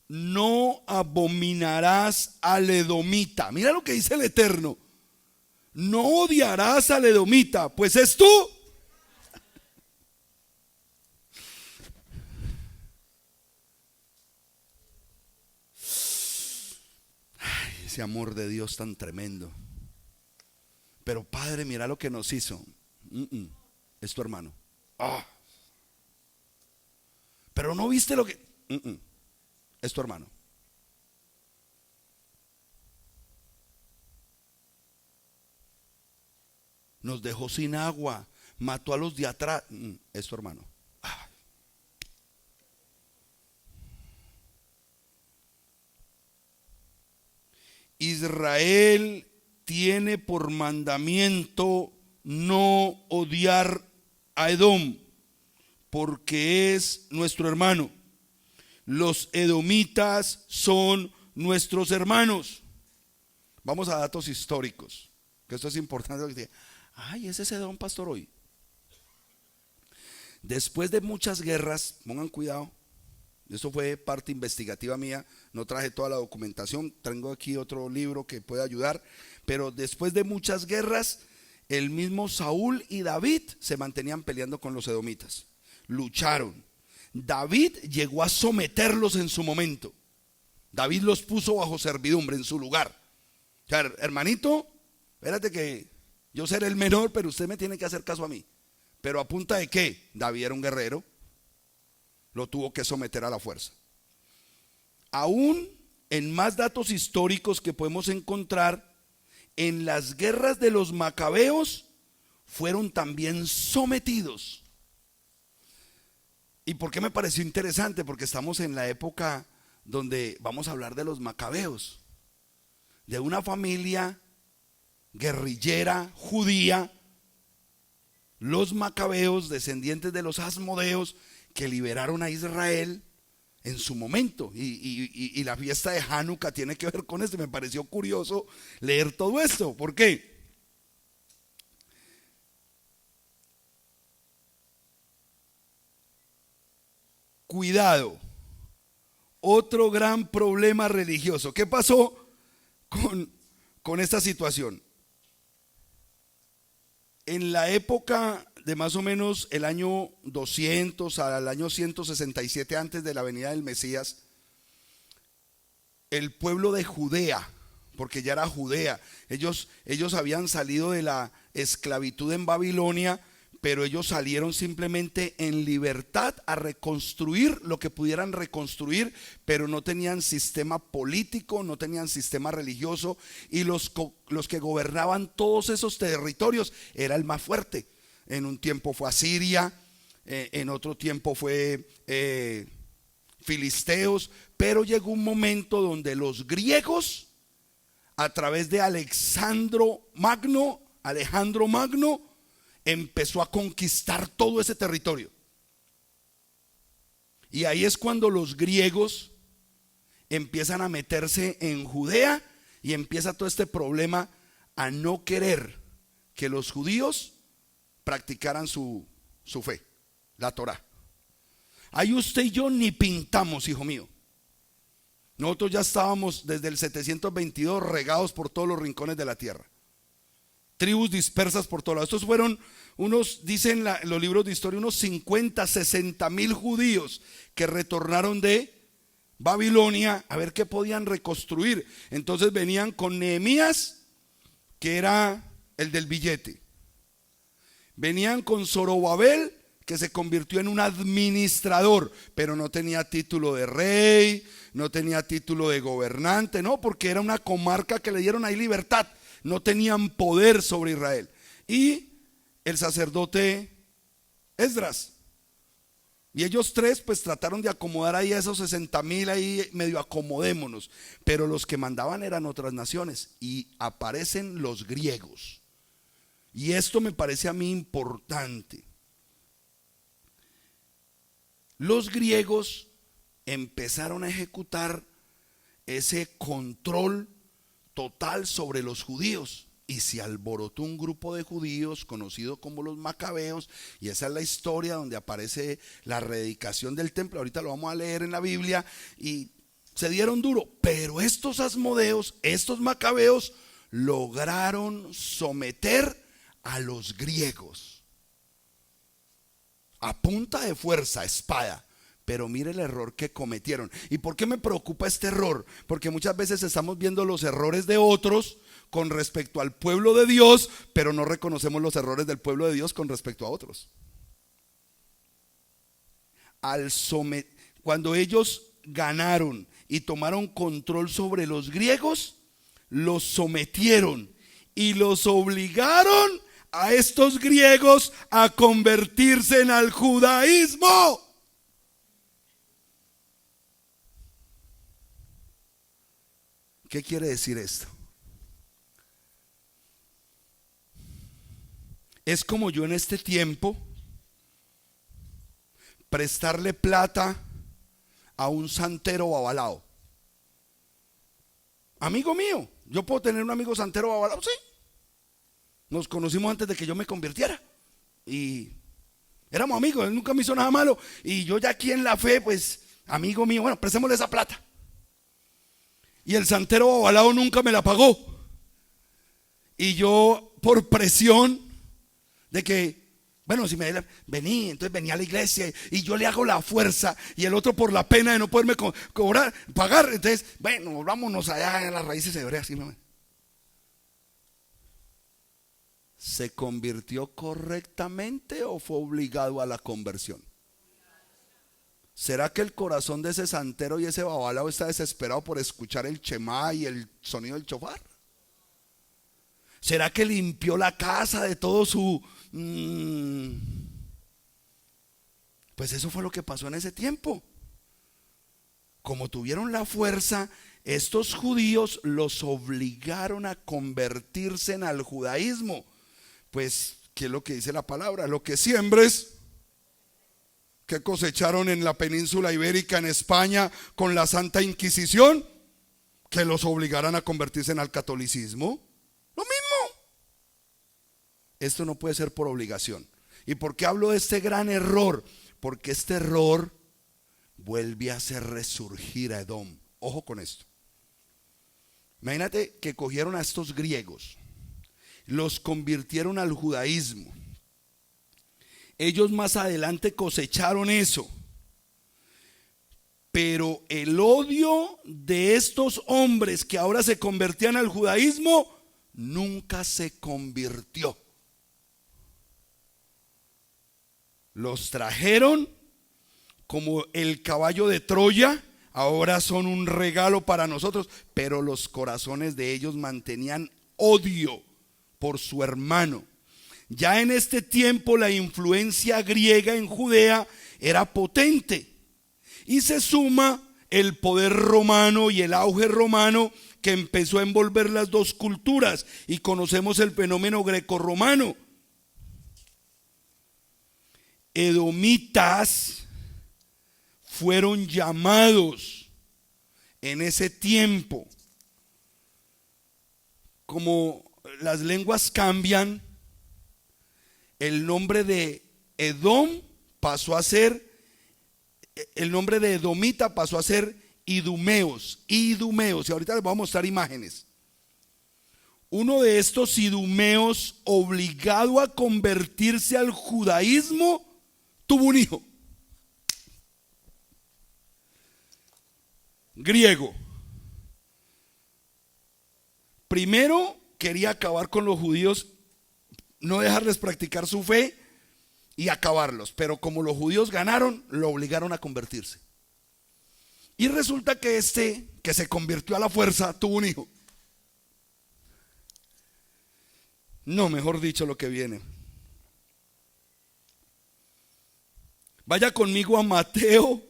Speaker 1: no abominarás al edomita. Mira lo que dice el Eterno: no odiarás al edomita, pues es tú. Ay, ese amor de Dios tan tremendo. Pero Padre, mira lo que nos hizo. Es tu hermano. Pero no viste lo que. Es tu hermano. Nos dejó sin agua, mató a los de atrás. Es tu hermano. Israel tiene por mandamiento no odiar a Edom, porque es nuestro hermano. Los edomitas son nuestros hermanos. Vamos a datos históricos, que esto es importante. Ay, ese es Edom, pastor, hoy. Después de muchas guerras, pongan cuidado, esto fue parte investigativa mía, no traje toda la documentación, tengo aquí otro libro que puede ayudar, pero después de muchas guerras, el mismo Saúl y David se mantenían peleando con los edomitas. Lucharon. David llegó a someterlos en su momento. David los puso bajo servidumbre en su lugar. O sea, hermanito, espérate que yo seré el menor, pero usted me tiene que hacer caso a mí. Pero ¿a punta de qué? David era un guerrero. Lo tuvo que someter a la fuerza. Aún en más datos históricos que podemos encontrar, en las guerras de los macabeos fueron también sometidos. ¿Y por qué me pareció interesante? Porque estamos en la época donde vamos a hablar de los macabeos, de una familia guerrillera judía, los macabeos, descendientes de los asmodeos, que liberaron a Israel en su momento. Y la fiesta de Hanukkah tiene que ver con esto. Me pareció curioso leer todo esto. ¿Por qué? Cuidado, otro gran problema religioso. ¿Qué pasó con esta situación? En la época de más o menos el año 200 al año 167 antes de la venida del Mesías, el pueblo de Judea, porque ya era Judea, ellos habían salido de la esclavitud en Babilonia, pero ellos salieron simplemente en libertad a reconstruir lo que pudieran reconstruir, pero no tenían sistema político, no tenían sistema religioso, y los que gobernaban todos esos territorios era el más fuerte. En un tiempo fue Asiria, en otro tiempo fue filisteos, pero llegó un momento donde los griegos, a través de Alejandro Magno, empezó a conquistar todo ese territorio. Y ahí es cuando los griegos empiezan a meterse en Judea y empieza todo este problema a no querer que los judíos practicaran su fe, la Torá. Ahí usted y yo ni pintamos, hijo mío. Nosotros ya estábamos desde el 722 regados por todos los rincones de la tierra. Tribus dispersas por todos lados. Estos fueron unos, dicen los libros de historia, unos 50, 60 mil judíos que retornaron de Babilonia a ver qué podían reconstruir. Entonces venían con Nehemías, que era el del billete. Venían con Zorobabel, que se convirtió en un administrador, pero no tenía título de rey, no tenía título de gobernante, no, porque era una comarca que le dieron ahí libertad. No tenían poder sobre Israel. Y el sacerdote Esdras. Y ellos tres pues trataron de acomodar ahí a esos 60,000, ahí medio acomodémonos. Pero los que mandaban eran otras naciones. Y aparecen los griegos. Y esto me parece a mí importante. Los griegos empezaron a ejecutar ese control total sobre los judíos, y se alborotó un grupo de judíos conocido como los macabeos, y esa es la historia donde aparece la reedificación del templo. Ahorita lo vamos a leer en la Biblia, y se dieron duro, pero estos asmodeos, estos macabeos lograron someter a los griegos a punta de fuerza, espada. Pero mire el error que cometieron. ¿Y por qué me preocupa este error? Porque muchas veces estamos viendo los errores de otros con respecto al pueblo de Dios, pero no reconocemos los errores del pueblo de Dios con respecto a otros. Cuando ellos ganaron y tomaron control sobre los griegos, los sometieron y los obligaron a estos griegos a convertirse en al judaísmo. ¿Qué quiere decir esto? Es como yo en este tiempo prestarle plata a un santero babalao. Amigo mío, yo puedo tener un amigo santero babalao, sí. Nos conocimos antes de que yo me convirtiera y éramos amigos, él nunca me hizo nada malo. Y yo ya aquí en la fe, pues, amigo mío, bueno, prestémosle esa plata. Y el santero babalao nunca me la pagó. Y yo, por presión de que, bueno, si me vení, entonces venía a la iglesia y yo le hago la fuerza, y el otro por la pena de no poderme pagar, entonces, bueno, vámonos allá en las raíces hebreas. ¿Se convirtió correctamente o fue obligado a la conversión? ¿Será que el corazón de ese santero y ese babalao está desesperado por escuchar el shemá y el sonido del shofar? ¿Será que limpió la casa de todo su... Pues eso fue lo que pasó en ese tiempo. como tuvieron la fuerza, estos judíos los obligaron a convertirse al judaísmo. Pues, ¿qué es lo que dice la palabra? Lo que siembres, que cosecharon en la península ibérica, en España, con la Santa Inquisición, que los obligaran a convertirse al catolicismo. Lo mismo. Esto no puede ser por obligación. ¿Y por qué hablo de este gran error? Porque este error vuelve a hacer resurgir a Edom. Ojo con esto. Imagínate que cogieron a estos griegos, los convirtieron al judaísmo. Ellos más adelante cosecharon eso. Pero el odio de estos hombres que ahora se convertían al judaísmo nunca se convirtió. Los trajeron como el caballo de Troya, ahora son un regalo para nosotros, pero los corazones de ellos mantenían odio por su hermano. Ya en este tiempo la influencia griega en Judea era potente. Y se suma el poder romano y el auge romano que empezó a envolver las dos culturas. Y conocemos el fenómeno grecorromano. Edomitas fueron llamados en ese tiempo. Como las lenguas cambian, el nombre de Edom pasó a ser, el nombre de Edomita pasó a ser Idumeos. Y ahorita les voy a mostrar imágenes. Uno de estos idumeos, obligado a convertirse al judaísmo, tuvo un hijo griego. Primero quería acabar con los judíos, no dejarles practicar su fe y acabarlos. Pero como los judíos ganaron, lo obligaron a convertirse. Y resulta que este, que se convirtió a la fuerza, tuvo un hijo. No, mejor dicho, lo que viene. Vaya conmigo a Mateo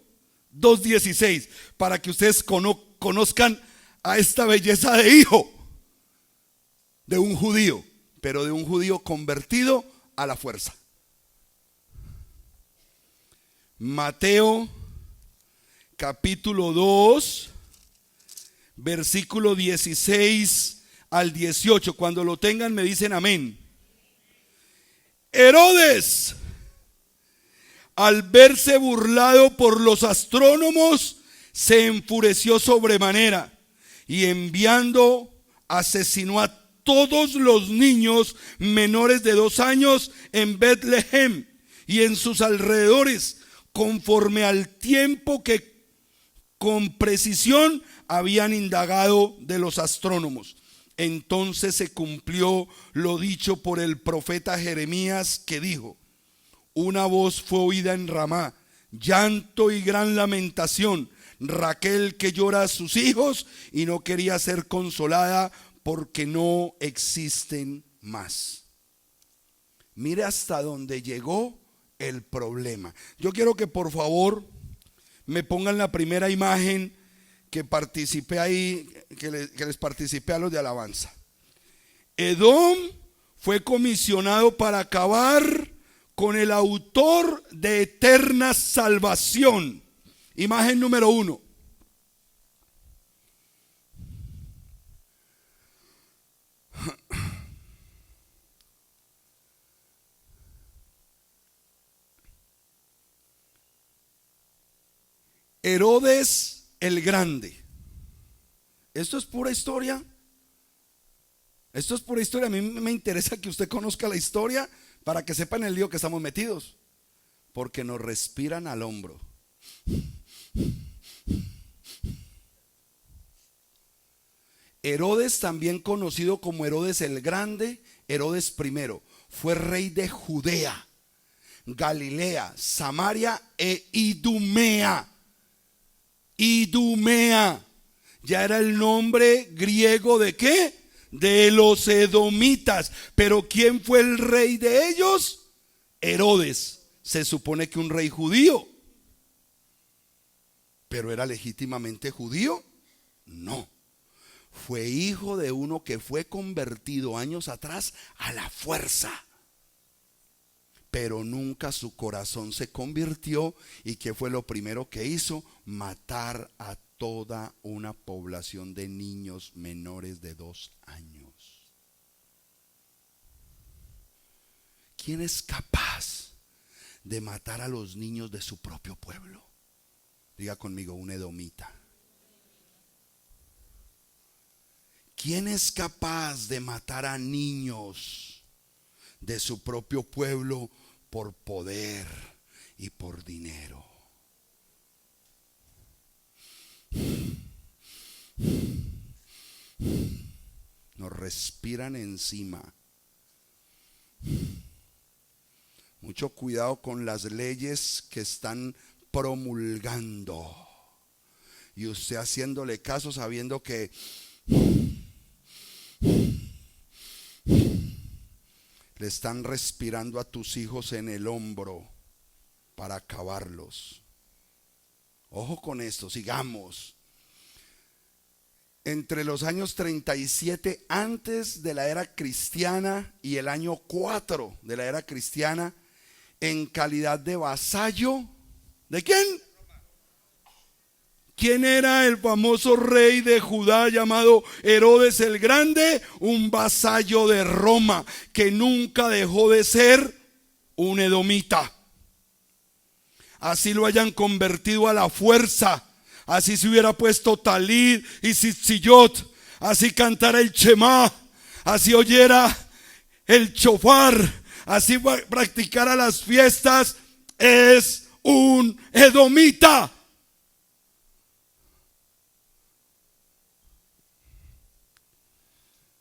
Speaker 1: 2:16 para que ustedes conozcan a esta belleza de hijo de un judío, pero de un judío convertido a la fuerza. Mateo capítulo 2, versículo 16 al 18. Cuando lo tengan me dicen amén. Herodes, al verse burlado por los astrónomos, se enfureció sobremanera y enviando asesinó a todos los niños menores de 2 años en Betlehem y en sus alrededores, conforme al tiempo que con precisión habían indagado de los astrónomos. Entonces se cumplió lo dicho por el profeta Jeremías, que dijo: una voz fue oída en Ramá, llanto y gran lamentación, Raquel que llora a sus hijos y no quería ser consolada porque no existen más. Mire hasta dónde llegó el problema. Yo quiero que por favor me pongan la primera imagen que participé ahí, que les participé a los de alabanza. Edom fue comisionado para acabar con el autor de eterna salvación. Imagen número 1. Herodes el Grande. Esto es pura historia. Esto es pura historia. A mí me interesa que usted conozca la historia para que sepan el lío que estamos metidos, porque nos respiran al hombro. Herodes, también conocido como Herodes el Grande, Herodes I, fue rey de Judea, Galilea, Samaria e Idumea. Idumea ya era el nombre griego de ¿qué? De los edomitas. Pero ¿quién fue el rey de ellos? Herodes. Se supone que un rey judío. ¿Pero era legítimamente judío? No. Fue hijo de uno que fue convertido años atrás a la fuerza. Pero nunca su corazón se convirtió. ¿Y qué fue lo primero que hizo? Matar a toda una población de niños menores de 2 años. ¿Quién es capaz de matar a los niños de su propio pueblo? Diga conmigo, un edomita. ¿Quién es capaz de matar a niños de su propio pueblo por poder y por dinero? Nos respiran encima. Mucho cuidado con las leyes que están promulgando y usted haciéndole caso sabiendo que le están respirando a tus hijos en el hombro para acabarlos. Ojo con esto, sigamos. Entre los años 37 antes de la era cristiana y el año 4 de la era cristiana, en calidad de vasallo, ¿de quién? ¿Quién era el famoso rey de Judá llamado Herodes el Grande? Un vasallo de Roma que nunca dejó de ser un edomita. Así lo hayan convertido a la fuerza, así se hubiera puesto talid y tzitziyot, así cantara el shemá, así oyera el shofar, así practicara las fiestas, es un edomita.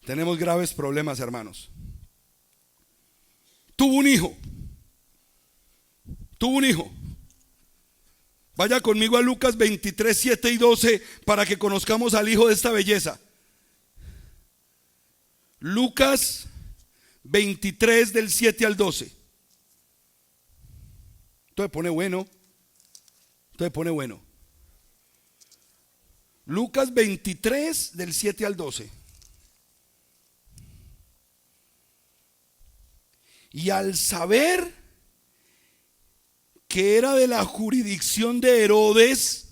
Speaker 1: Tenemos graves problemas, hermanos. Tuvo un hijo. Vaya conmigo a Lucas 23, 7 y 12 para que conozcamos al hijo de esta belleza. Lucas 23 del 7 al 12. Entonces pone bueno. Lucas 23 del 7 al 12. Y al saber que era de la jurisdicción de Herodes,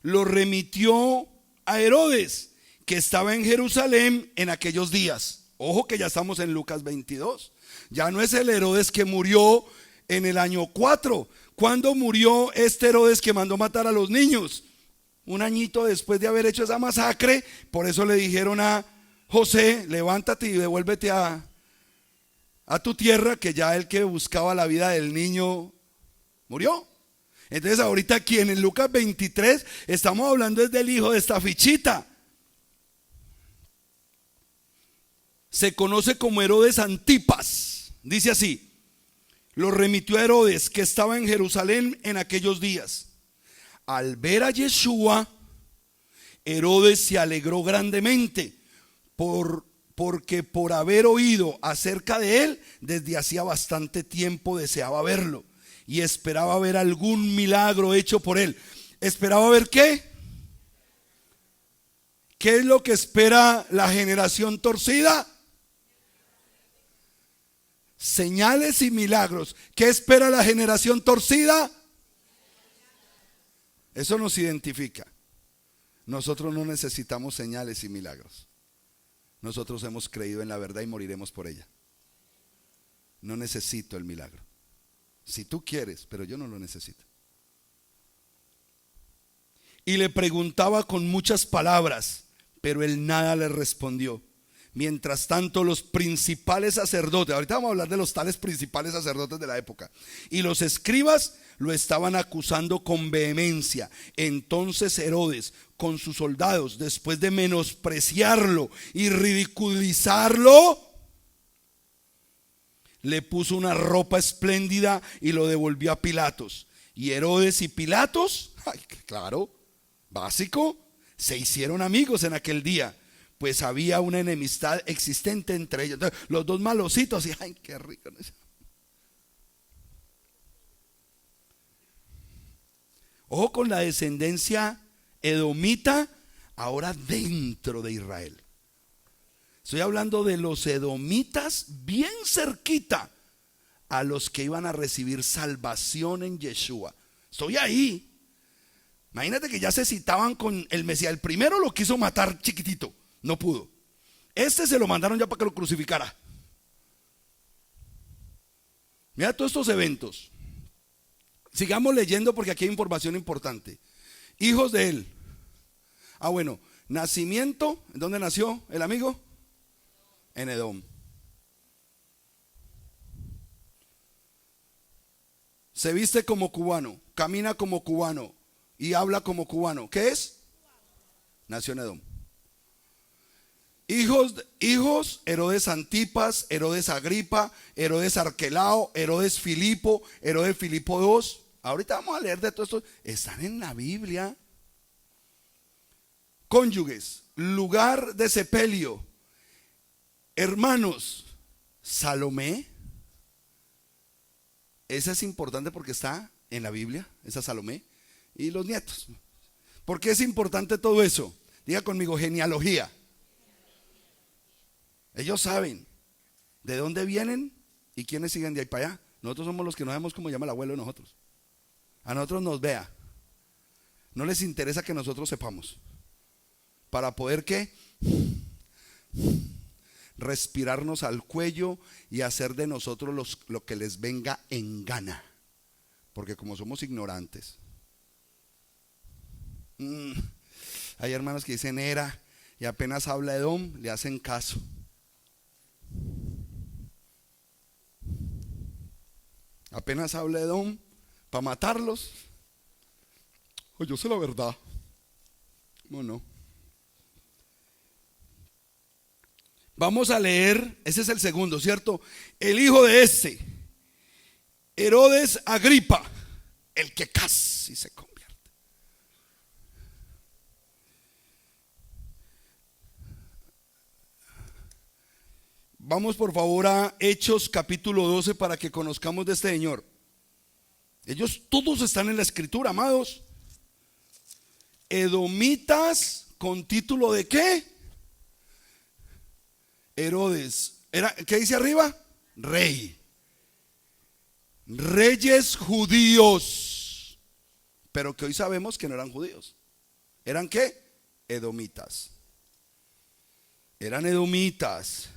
Speaker 1: lo remitió a Herodes, que estaba en Jerusalén en aquellos días. Ojo que ya estamos en Lucas 22. Ya no es el Herodes que murió en el año 4. ¿Cuándo murió este Herodes que mandó matar a los niños? Un añito después de haber hecho esa masacre. Por eso le dijeron a José: levántate y devuélvete a tu tierra, que ya el que buscaba la vida del niño murió. Entonces ahorita aquí en Lucas 23 estamos hablando del hijo de esta fichita. Se conoce como Herodes Antipas. Dice así: lo remitió a Herodes, que estaba en Jerusalén en aquellos días. Al ver a Yeshua, Herodes se alegró grandemente porque por haber oído acerca de él, desde hacía bastante tiempo deseaba verlo y esperaba ver algún milagro hecho por él. ¿Esperaba ver qué? ¿Qué es lo que espera la generación torcida? Señales y milagros. ¿Qué espera la generación torcida? Eso nos identifica. Nosotros no necesitamos señales y milagros. Nosotros hemos creído en la verdad y moriremos por ella. No necesito el milagro. Si tú quieres, pero yo no lo necesito. Y le preguntaba con muchas palabras, pero él nada le respondió. Mientras tanto, los principales sacerdotes, ahorita vamos a hablar de los tales principales sacerdotes de la época, y los escribas lo estaban acusando con vehemencia. Entonces Herodes, con sus soldados, después de menospreciarlo y ridiculizarlo, le puso una ropa espléndida y lo devolvió a Pilatos. Y Herodes y Pilatos, claro, básico, se hicieron amigos en aquel día, pues había una enemistad existente entre ellos. Entonces, los dos malocitos, y ay, qué rico. Ojo con la descendencia edomita, ahora dentro de Israel. Estoy hablando de los edomitas bien cerquita a los que iban a recibir salvación en Yeshua. Estoy ahí. Imagínate que ya se citaban con el Mesías. El primero lo quiso matar chiquitito, no pudo. Este se lo mandaron ya para que lo crucificara. Mira todos estos eventos. Sigamos leyendo porque aquí hay información importante. Hijos de él. Bueno, nacimiento. ¿En dónde nació el amigo? En Edom. Se viste como cubano, camina como cubano y habla como cubano. ¿Qué es? Nació en Edom. Hijos, Herodes Antipas, Herodes Agripa, Herodes Arquelao, Herodes Filipo, Herodes Filipo II. Ahorita vamos a leer de todo esto. Están en la Biblia. Cónyuges, lugar de sepelio. Hermanos, Salomé. Esa es importante porque está en la Biblia, esa Salomé. Y los nietos. ¿Por qué es importante todo eso? Diga conmigo, genealogía. Ellos saben de dónde vienen y quiénes siguen de ahí para allá. Nosotros somos los que no sabemos cómo llama el abuelo de nosotros. A nosotros nos vea. No les interesa que nosotros sepamos. Para poder ¿qué? Respirarnos al cuello y hacer de nosotros lo que les venga en gana. Porque como somos ignorantes. Hay hermanos que dicen era y apenas habla Edom, le hacen caso. Apenas habla Edom para matarlos. Yo sé la verdad. ¿Cómo no? Vamos a leer, ese es el segundo, ¿cierto? El hijo de ese, Herodes Agripa, el que casi se convierte. Vamos por favor a Hechos capítulo 12 para que conozcamos de este señor. Ellos todos están en la escritura, amados. Edomitas con título de ¿qué? Herodes. ¿Qué dice arriba? Rey. Reyes judíos. Pero que hoy sabemos que no eran judíos. ¿Eran qué? Edomitas. Eran edomitas.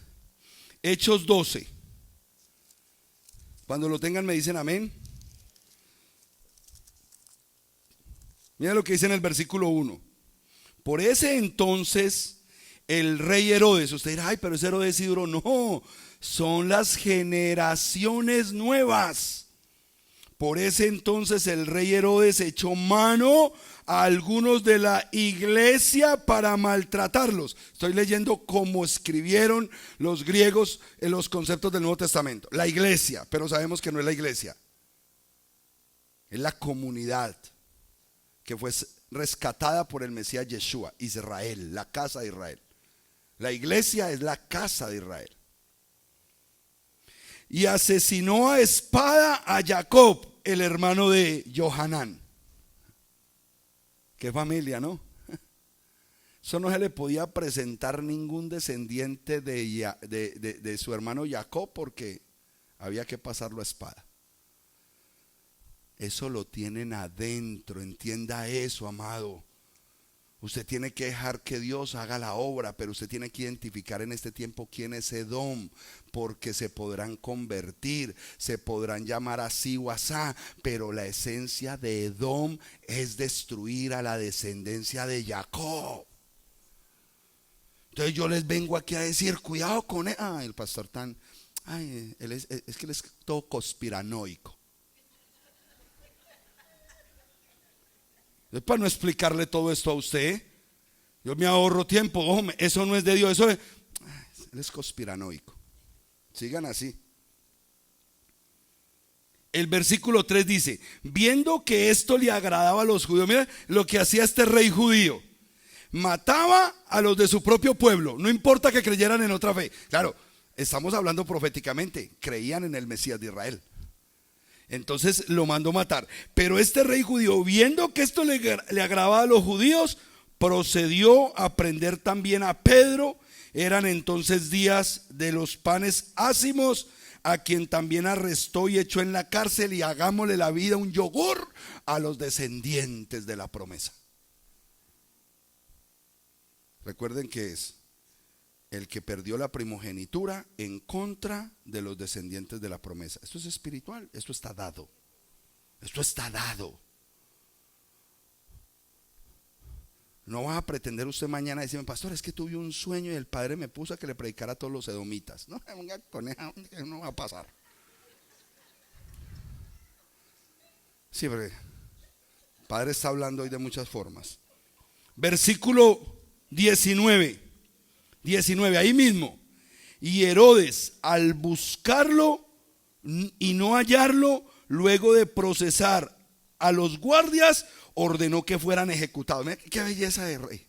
Speaker 1: Hechos 12. Cuando lo tengan me dicen amén. Mira lo que dice en el versículo 1. Por ese entonces el rey Herodes, usted dirá, ay, pero ese Herodes sí duró. No, son las generaciones nuevas. Por ese entonces el rey Herodes echó mano a algunos de la iglesia para maltratarlos. Estoy leyendo cómo escribieron los griegos en los conceptos del Nuevo Testamento. La iglesia, pero sabemos que no es la iglesia. Es la comunidad que fue rescatada por el Mesías Yeshua, Israel, la casa de Israel. La iglesia es la casa de Israel. Y asesinó a espada a Jacob, el hermano de Johanán. Qué familia, ¿no? Eso no se le podía presentar ningún descendiente de su hermano Jacob porque había que pasarlo a espada. Eso lo tienen adentro, entienda eso, amado. Usted tiene que dejar que Dios haga la obra, pero usted tiene que identificar en este tiempo quién es Edom, porque se podrán convertir, se podrán llamar así o asá, pero la esencia de Edom es destruir a la descendencia de Jacob. Entonces yo les vengo aquí a decir, cuidado con él. El pastor tan, es que él es todo conspiranoico. Es para no explicarle todo esto a usted. Yo me ahorro tiempo. Ojo, eso no es de Dios, eso es, él es conspiranoico. Sigan así. El versículo 3 dice: viendo que esto le agradaba a los judíos. Mira lo que hacía este rey judío. Mataba a los de su propio pueblo, no importa que creyeran en otra fe. Claro, estamos hablando proféticamente. Creían en el Mesías de Israel. Entonces lo mandó matar. Pero este rey judío, viendo que esto le agradaba a los judíos, procedió a prender también a Pedro. Eran entonces días de los panes ácimos, a quien también arrestó y echó en la cárcel, y hagámosle la vida un yogur a los descendientes de la promesa. Recuerden que es el que perdió la primogenitura en contra de los descendientes de la promesa. Esto es espiritual, esto está dado. Esto está dado. No va a pretender usted mañana decirme, pastor, es que tuve un sueño y el Padre me puso a que le predicara a todos los edomitas. No, venga con eso, no va a pasar. Sí, porque el Padre está hablando hoy de muchas formas. Versículo 19, ahí mismo. Y Herodes, al buscarlo y no hallarlo, luego de procesar a los guardias, ordenó que fueran ejecutados. Mira qué belleza de rey.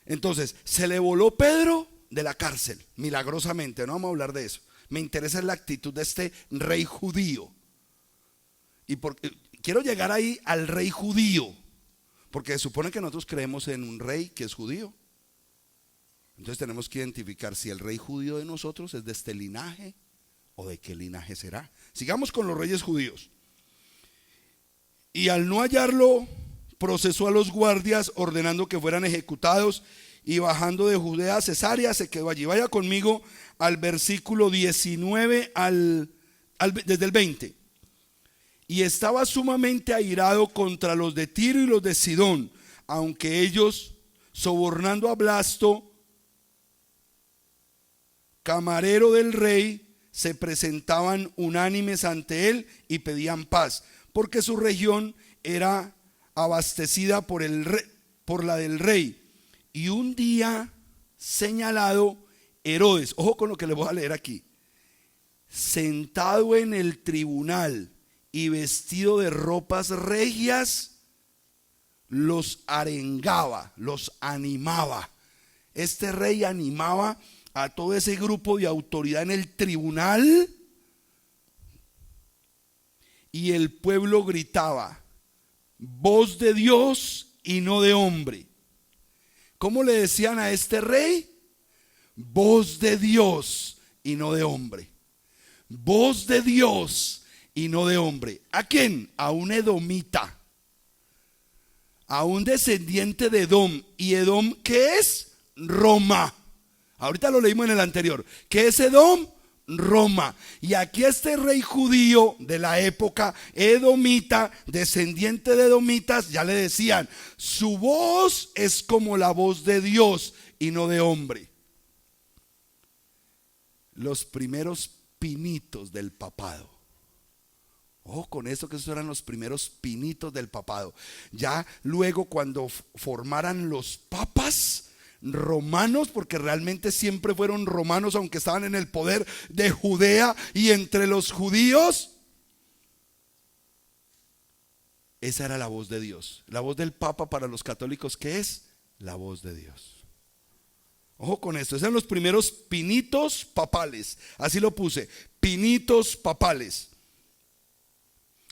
Speaker 1: Entonces se le voló Pedro de la cárcel milagrosamente. No vamos a hablar de eso. Me interesa la actitud de este rey judío. Y quiero llegar ahí al rey judío, porque se supone que nosotros creemos en un rey que es judío. Entonces tenemos que identificar si el rey judío de nosotros es de este linaje o de qué linaje será. Sigamos con los reyes judíos. Y al no hallarlo, procesó a los guardias, ordenando que fueran ejecutados, y bajando de Judea a Cesarea se quedó allí. Vaya conmigo al versículo 19 desde el 20. Y estaba sumamente airado contra los de Tiro y los de Sidón, aunque ellos, sobornando a Blasto, camarero del rey, se presentaban unánimes ante él y pedían paz, porque su región era abastecida por la del rey. Y un día señalado, Herodes, ojo con lo que les voy a leer aquí, sentado en el tribunal y vestido de ropas regias, los arengaba, los animaba. Este rey animaba a todo ese grupo de autoridad en el tribunal, y el pueblo gritaba, voz de Dios y no de hombre. ¿Cómo le decían a este rey? Voz de Dios y no de hombre. Voz de Dios y no de hombre. ¿A quién? A un edomita, a un descendiente de Edom. ¿Y Edom qué es? Roma. Ahorita lo leímos en el anterior. ¿Qué es Edom? Roma. Y aquí este rey judío de la época, edomita, descendiente de edomitas, ya le decían, su voz es como la voz de Dios y no de hombre. Los primeros pinitos del papado. Ojo con eso, que esos eran los primeros pinitos del papado. Ya luego, cuando formaran los papas romanos, porque realmente siempre fueron romanos, aunque estaban en el poder de Judea y entre los judíos, esa era la voz de Dios. La voz del Papa para los católicos, ¿qué es? La voz de Dios. Ojo con esto, esos eran los primeros pinitos papales. Así lo puse, pinitos papales.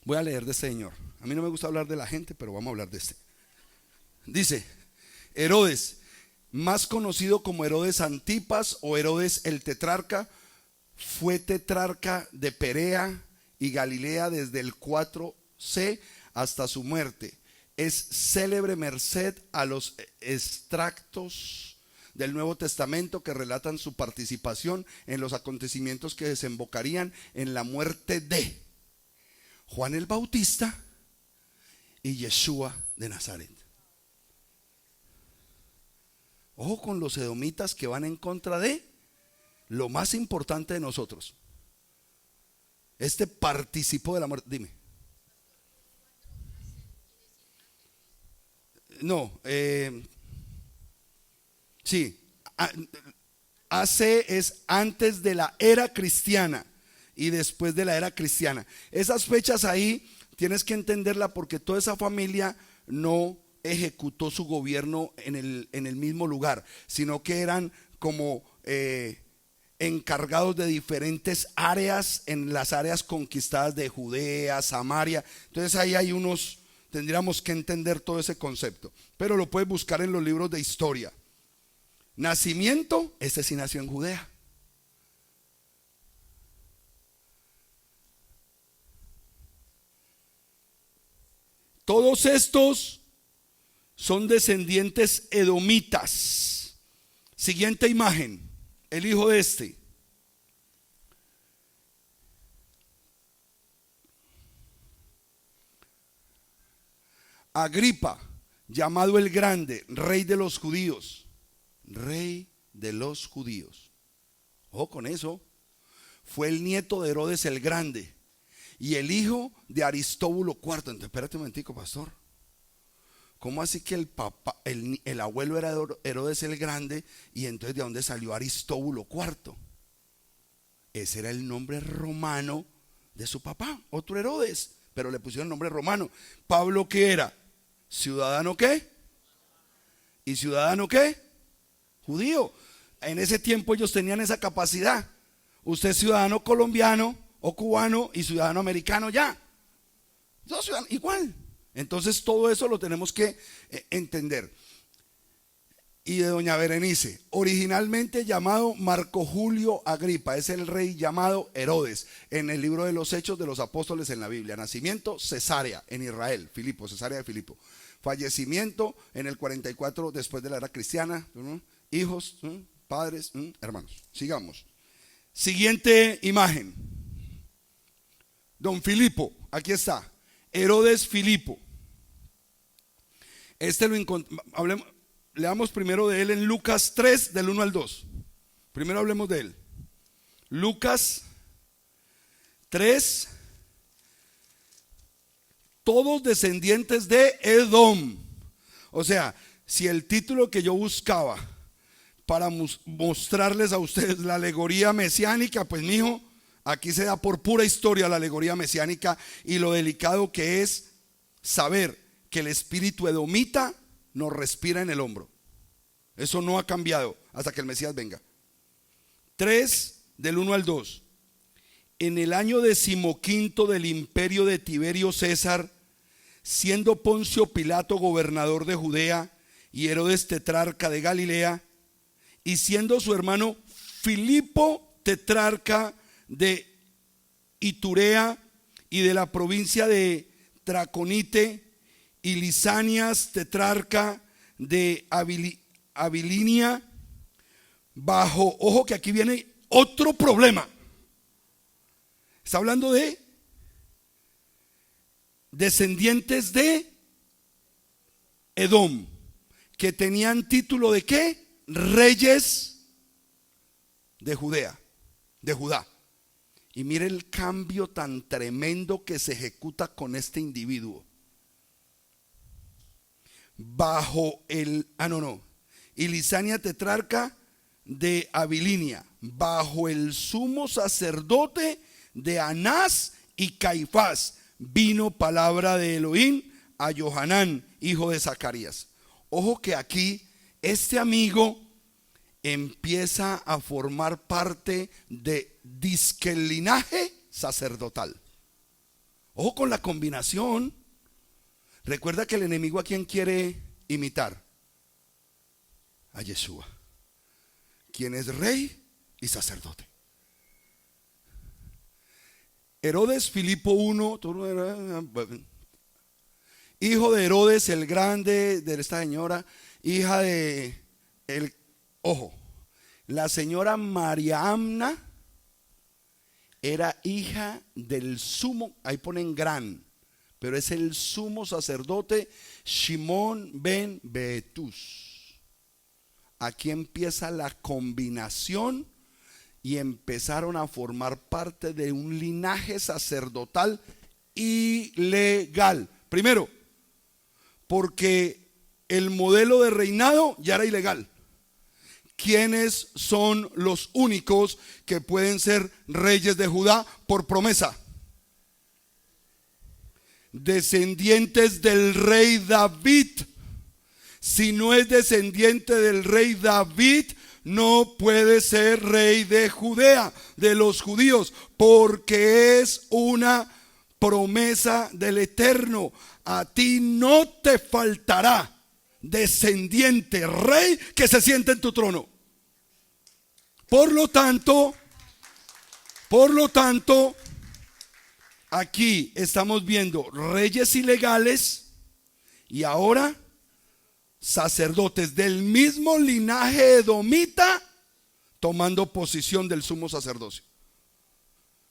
Speaker 1: Voy a leer de este señor. A mí no me gusta hablar de la gente, pero vamos a hablar de este. Dice, Herodes, más conocido como Herodes Antipas o Herodes el tetrarca, fue tetrarca de Perea y Galilea desde el 4C hasta su muerte. Es célebre merced a los extractos del Nuevo Testamento que relatan su participación en los acontecimientos que desembocarían en la muerte de Juan el Bautista y Yeshua de Nazaret. Ojo con los edomitas que van en contra de lo más importante de nosotros. Este participó de la muerte. Dime. No, sí. AC es antes de la era cristiana y después de la era cristiana. Esas fechas ahí tienes que entenderla, porque toda esa familia no ejecutó su gobierno en el mismo lugar, sino que eran como encargados de diferentes áreas, en las áreas conquistadas de Judea, Samaria. Entonces ahí hay unos, tendríamos que entender todo ese concepto, pero lo puedes buscar en los libros de historia. Nacimiento, este sí nació en Judea. Todos estos son descendientes edomitas. Siguiente imagen, el hijo de este. Agripa, llamado el Grande, rey de los judíos. Rey de los judíos. Ojo con eso. Fue el nieto de Herodes el Grande y el hijo de Aristóbulo IV. Entonces, espérate un momentico, pastor. ¿Cómo así que el papá, el abuelo era Herodes el Grande y entonces de dónde salió Aristóbulo IV? Ese era el nombre romano de su papá, otro Herodes, pero le pusieron nombre romano. Pablo, ¿qué era? ¿Ciudadano qué? ¿Y ciudadano qué? Judío. En ese tiempo ellos tenían esa capacidad. Usted es ciudadano colombiano o cubano y ciudadano americano ya. Todos ciudadanos, igual. Entonces todo eso lo tenemos que entender. Y de doña Berenice, originalmente llamado Marco Julio Agripa, es el rey llamado Herodes en el libro de los Hechos de los Apóstoles en la Biblia. Nacimiento, Cesarea en Israel, Filipo, Cesarea de Filipo. Fallecimiento en el 44 después de la era cristiana. Hijos, padres, hermanos. Sigamos. Siguiente imagen. Don Filipo, aquí está. Herodes Filipo. Este lo encontramos. Leamos primero de él en Lucas 3, del 1 al 2. Primero hablemos de él. Lucas 3. Todos descendientes de Edom. O sea, si el título que yo buscaba para mostrarles a ustedes la alegoría mesiánica, pues mijo, aquí se da por pura historia la alegoría mesiánica y lo delicado que es saber que el espíritu edomita nos respira en el hombro. Eso no ha cambiado hasta que el Mesías venga. 3 del 1 al 2. En el año 15 del imperio de Tiberio César, siendo Poncio Pilato gobernador de Judea y Herodes tetrarca de Galilea, y siendo su hermano Filipo tetrarca de Iturea y de la provincia de Traconite, y Lisanias tetrarca de Abilinia, bajo, ojo que aquí viene otro problema. Está hablando de descendientes de Edom, que tenían título de ¿qué? Reyes de Judea, de Judá. Y mire el cambio tan tremendo que se ejecuta con este individuo. Bajo el, y Lisania tetrarca de Abilinia, bajo el sumo sacerdote de Anás y Caifás, vino palabra de Elohim a Johanán, hijo de Zacarías. Ojo que aquí este amigo empieza a formar parte de disque el linaje sacerdotal. Ojo con la combinación. Recuerda que el enemigo a quien quiere imitar, a Yeshua, quien es rey y sacerdote. Herodes Filipo I, hijo de Herodes el Grande, de esta señora, hija de la señora María Amna era hija del sumo, ahí ponen gran, pero es el sumo sacerdote Shimón ben Betus. Aquí empieza la combinación y empezaron a formar parte de un linaje sacerdotal ilegal. Primero, porque el modelo de reinado ya era ilegal. ¿Quiénes son los únicos que pueden ser reyes de Judá por promesa? Descendientes del rey David. Si no es descendiente del rey David, no puede ser rey de Judea, de los judíos, porque es una promesa del Eterno. A ti no te faltará descendiente, rey, que se siente en tu trono. Por lo tanto, aquí estamos viendo reyes ilegales y ahora sacerdotes del mismo linaje edomita tomando posición del sumo sacerdocio,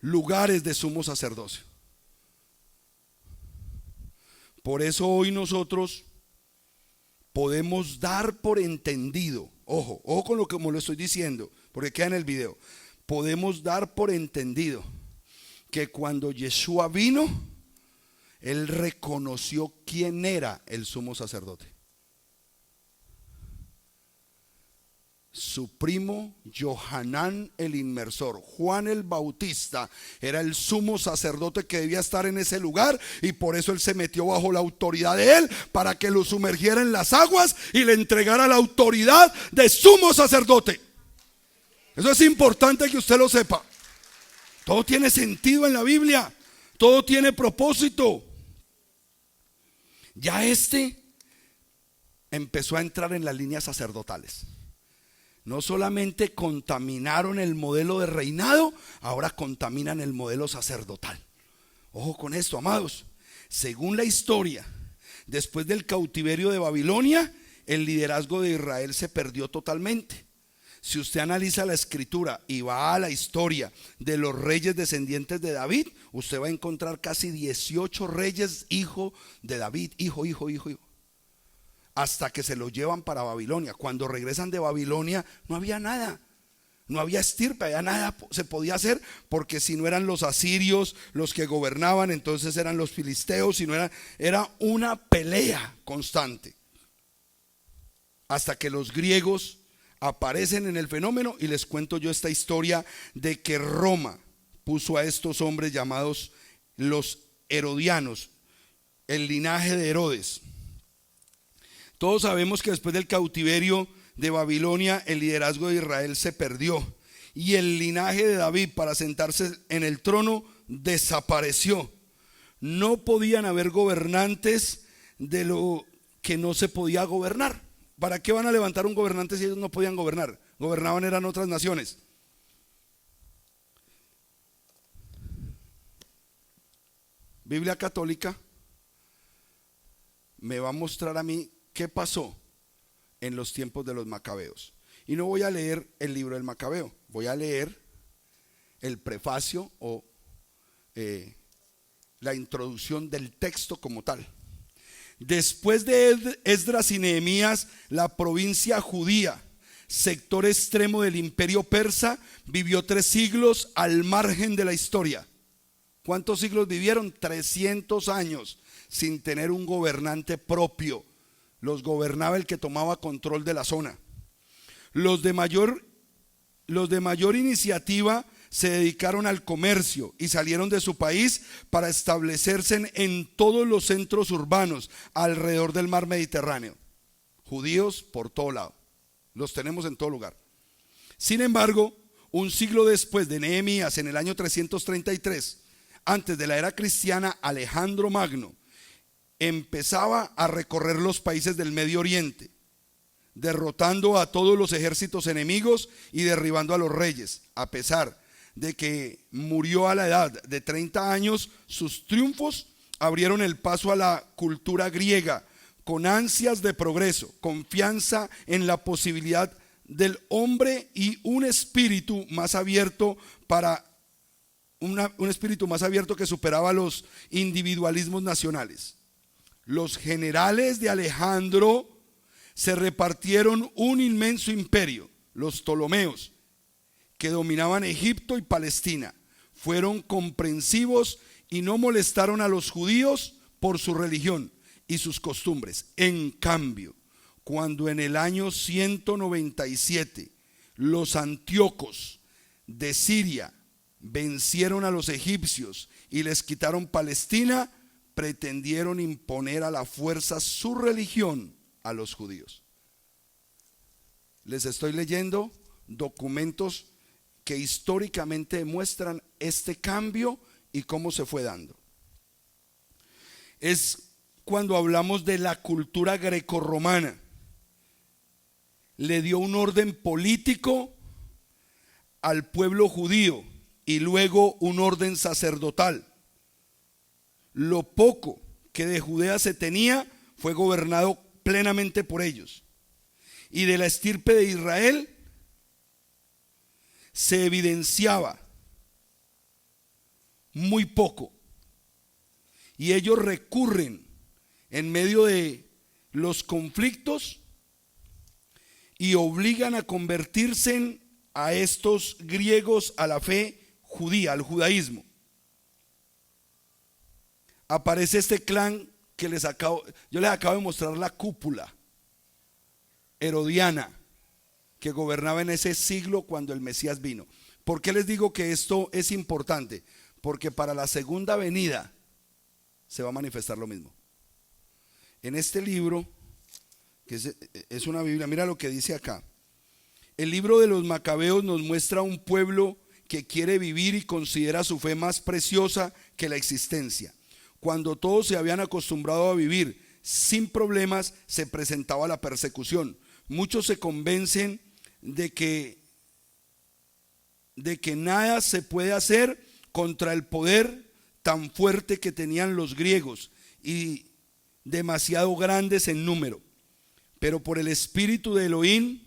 Speaker 1: lugares de sumo sacerdocio. Por eso hoy nosotros podemos dar por entendido, ojo con lo que como lo estoy diciendo, porque queda en el video. Podemos dar por entendido que cuando Yeshua vino, él reconoció quién era el sumo sacerdote. Su primo Johanán el Inmersor, Juan el Bautista, era el sumo sacerdote que debía estar en ese lugar, y por eso él se metió bajo la autoridad de él, para que lo sumergiera en las aguas y le entregara la autoridad de sumo sacerdote. Eso es importante que usted lo sepa. Todo tiene sentido en la Biblia, todo tiene propósito. Ya empezó a entrar en las líneas sacerdotales. No solamente contaminaron el modelo de reinado, ahora contaminan el modelo sacerdotal. Ojo con esto, amados. Según la historia, después del cautiverio de Babilonia, el liderazgo de Israel se perdió totalmente. Si usted analiza la escritura y va a la historia de los reyes descendientes de David, usted va a encontrar casi 18 reyes hijo de David, hijo, hasta que se los llevan para Babilonia. Cuando regresan de Babilonia no había nada, no había estirpe, había nada se podía hacer, porque si no eran los asirios los que gobernaban, entonces eran los filisteos, si no era una pelea constante, hasta que los griegos aparecen en el fenómeno. Y les cuento yo esta historia de que Roma puso a estos hombres llamados los herodianos, el linaje de Herodes. Todos sabemos que después del cautiverio de Babilonia, el liderazgo de Israel se perdió y el linaje de David para sentarse en el trono desapareció. No podían haber gobernantes de lo que no se podía gobernar. ¿Para qué van a levantar un gobernante si ellos no podían gobernar? Gobernaban eran otras naciones. Biblia católica me va a mostrar a mí qué pasó en los tiempos de los macabeos. Y no voy a leer el libro del Macabeo, voy a leer el prefacio o la introducción del texto como tal. Después de Esdras y Nehemías, la provincia judía, sector extremo del imperio persa, vivió 3 siglos al margen de la historia. ¿Cuántos siglos vivieron? 300 años sin tener un gobernante propio. Los gobernaba el que tomaba control de la zona. Los de mayor iniciativa se dedicaron al comercio y salieron de su país para establecerse en todos los centros urbanos alrededor del mar Mediterráneo. Judíos por todo lado, los tenemos en todo lugar. Sin embargo, un siglo después de Nehemías, en el año 333, antes de la era cristiana, Alejandro Magno empezaba a recorrer los países del Medio Oriente, derrotando a todos los ejércitos enemigos y derribando a los reyes. A pesar de que murió a la edad de 30 años, sus triunfos abrieron el paso a la cultura griega, con ansias de progreso, confianza en la posibilidad del hombre y un espíritu más abierto un espíritu más abierto que superaba los individualismos nacionales. Los generales de Alejandro se repartieron un inmenso imperio. Los Ptolomeos, que dominaban Egipto y Palestina, fueron comprensivos y no molestaron a los judíos por su religión y sus costumbres. En cambio, cuando en el año 197 los antíocos de Siria vencieron a los egipcios y les quitaron Palestina, pretendieron imponer a la fuerza su religión a los judíos. Les estoy leyendo documentos que históricamente demuestran este cambio y cómo se fue dando. Es cuando hablamos de la cultura grecorromana. Le dio un orden político al pueblo judío y luego un orden sacerdotal. Lo poco que de Judea se tenía fue gobernado plenamente por ellos. Y de la estirpe de Israel se evidenciaba muy poco. Y ellos recurren en medio de los conflictos y obligan a convertirse a estos griegos a la fe judía, al judaísmo. Aparece este clan que yo les acabo de mostrar la cúpula herodiana que gobernaba en ese siglo cuando el Mesías vino. ¿Por qué les digo que esto es importante? Porque para la segunda venida se va a manifestar lo mismo. En este libro, que es una Biblia, mira lo que dice acá. El libro de los Macabeos nos muestra un pueblo que quiere vivir y considera su fe más preciosa que la existencia. Cuando todos se habían acostumbrado a vivir sin problemas, se presentaba la persecución. Muchos se convencen de que nada se puede hacer contra el poder tan fuerte que tenían los griegos y demasiado grandes en número. Pero por el espíritu de Elohim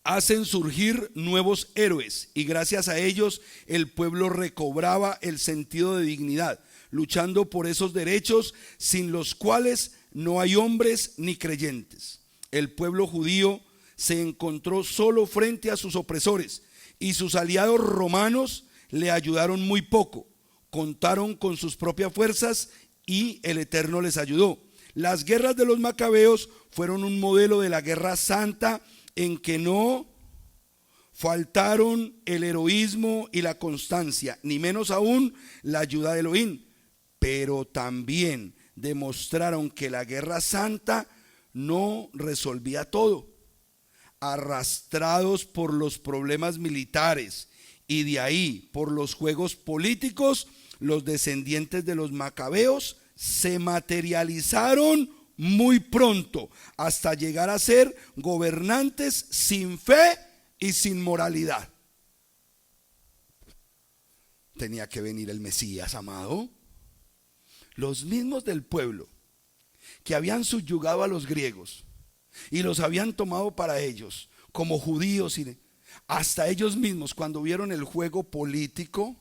Speaker 1: hacen surgir nuevos héroes y gracias a ellos el pueblo recobraba el sentido de dignidad, luchando por esos derechos sin los cuales no hay hombres ni creyentes. El pueblo judío se encontró solo frente a sus opresores y sus aliados romanos le ayudaron muy poco. Contaron con sus propias fuerzas y el Eterno les ayudó. Las guerras de los Macabeos fueron un modelo de la guerra santa en que no faltaron el heroísmo y la constancia, ni menos aún la ayuda de Elohim, pero también demostraron que la guerra santa no resolvía todo. Arrastrados por los problemas militares y de ahí por los juegos políticos, los descendientes de los Macabeos se materializaron muy pronto hasta llegar a ser gobernantes sin fe y sin moralidad. Tenía que venir el Mesías, amado. Los mismos del pueblo que habían subyugado a los griegos y los habían tomado para ellos como judíos, y hasta ellos mismos cuando vieron el juego político,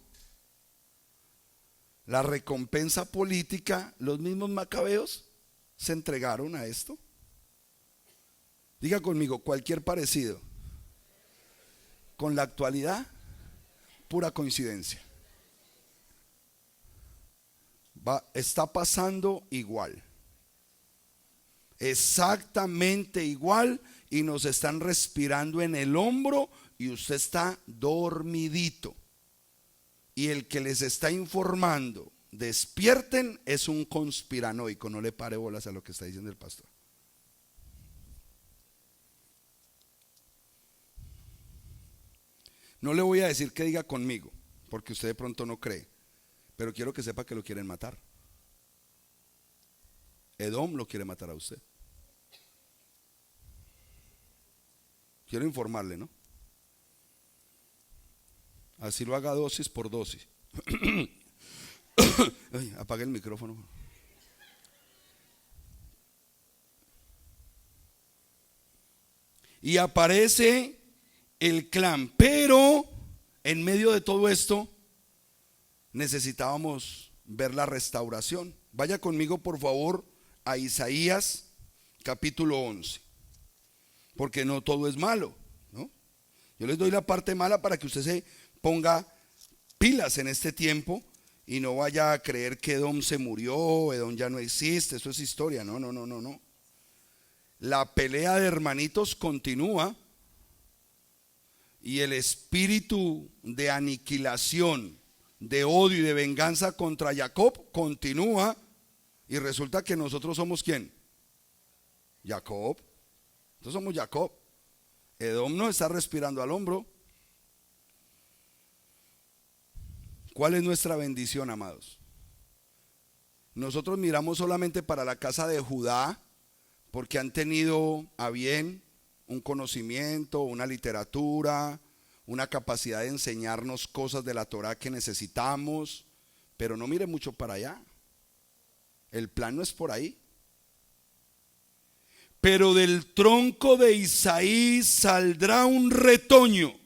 Speaker 1: la recompensa política, los mismos macabeos se entregaron a esto. Diga conmigo, cualquier parecido con la actualidad, pura coincidencia. Está pasando igual, exactamente igual, y nos están respirando en el hombro y usted está dormidito. Y el que les está informando, despierten, es un conspiranoico. No le pare bolas a lo que está diciendo el pastor. No le voy a decir que diga conmigo, porque usted de pronto no cree, pero quiero que sepa que lo quieren matar. Edom lo quiere matar a usted. Quiero informarle, ¿no? Así lo haga dosis por dosis. Ay, apague el micrófono. Y aparece el clan, pero en medio de todo esto necesitábamos ver la restauración. Vaya conmigo por favor a Isaías capítulo 11, porque no todo es malo, ¿no? Yo les doy la parte mala para que usted se ponga pilas en este tiempo y no vaya a creer que Edom se murió, Edom ya no existe, eso es historia. No. La pelea de hermanitos continúa y el espíritu de aniquilación, de odio y de venganza contra Jacob continúa, y resulta que nosotros somos ¿quién? Jacob. Nosotros somos Jacob. Edom no está respirando al hombro. ¿Cuál es nuestra bendición, amados? Nosotros miramos solamente para la casa de Judá porque han tenido a bien un conocimiento, una literatura, una capacidad de enseñarnos cosas de la Torá que necesitamos, pero no mire mucho para allá. El plan no es por ahí. Pero del tronco de Isaí saldrá un retoño,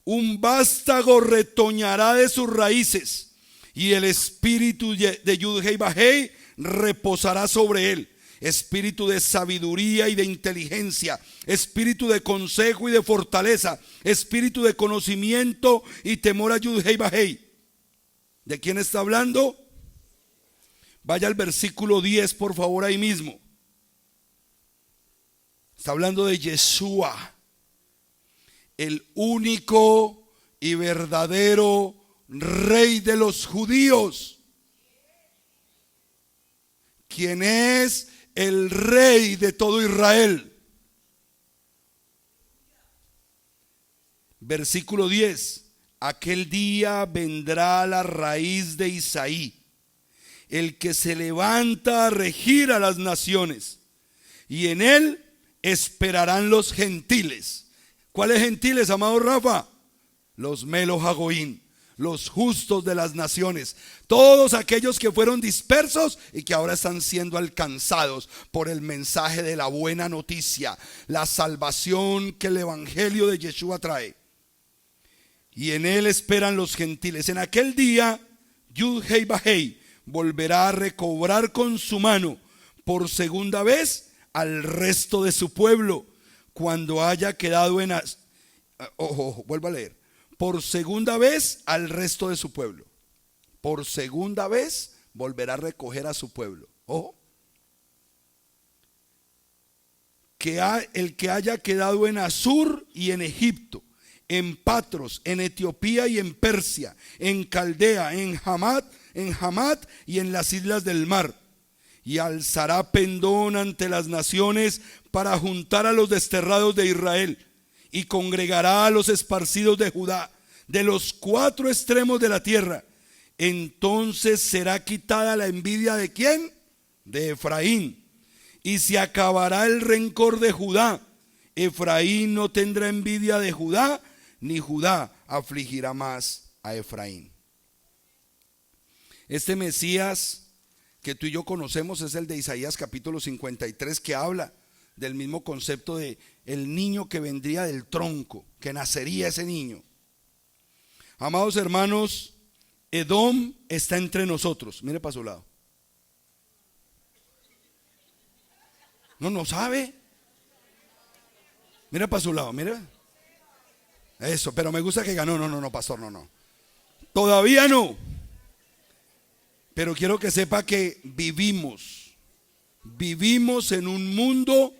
Speaker 1: un vástago retoñará de sus raíces, y el espíritu de Yud-Hei Vah-Hei reposará sobre él. Espíritu de sabiduría y de inteligencia, espíritu de consejo y de fortaleza, espíritu de conocimiento y temor a Yud-Hei Vah-Hei. ¿De quién está hablando? Vaya al versículo 10, por favor, ahí mismo. Está hablando de Yeshua, el único y verdadero Rey de los judíos, quien es el Rey de todo Israel. Versículo 10. Aquel día vendrá la raíz de Isaí, el que se levanta a regir a las naciones, y en él esperarán los gentiles. ¿Cuáles gentiles, amado Rafa? Los Melo Hagoín, los justos de las naciones, todos aquellos que fueron dispersos y que ahora están siendo alcanzados por el mensaje de la buena noticia, la salvación que el evangelio de Yeshua trae. Y en él esperan los gentiles. En aquel día Yud-Hei Vah-Hei volverá a recobrar con su mano por segunda vez al resto de su pueblo, cuando haya quedado en vuelvo a leer. Por segunda vez al resto de su pueblo. Por segunda vez volverá a recoger a su pueblo. Ojo. El que haya quedado en Asur y en Egipto, en Patros, en Etiopía y en Persia, en Caldea, en Hamat y en las islas del mar. Y alzará pendón ante las naciones para juntar a los desterrados de Israel, y congregará a los esparcidos de Judá, de los cuatro extremos de la tierra. Entonces será quitada la envidia ¿de quién? De Efraín. Y se acabará el rencor de Judá. Efraín no tendrá envidia de Judá, ni Judá afligirá más a Efraín. Este Mesías que tú y yo conocemos es el de Isaías capítulo 53, que habla del mismo concepto de el niño que vendría del tronco, que nacería ese niño. Amados hermanos, Edom está entre nosotros. Mire para su lado. No sabe. Mira para su lado, mira. Eso, pero me gusta que ganó. No, pastor, no. Todavía no. Pero quiero que sepa que vivimos en un mundo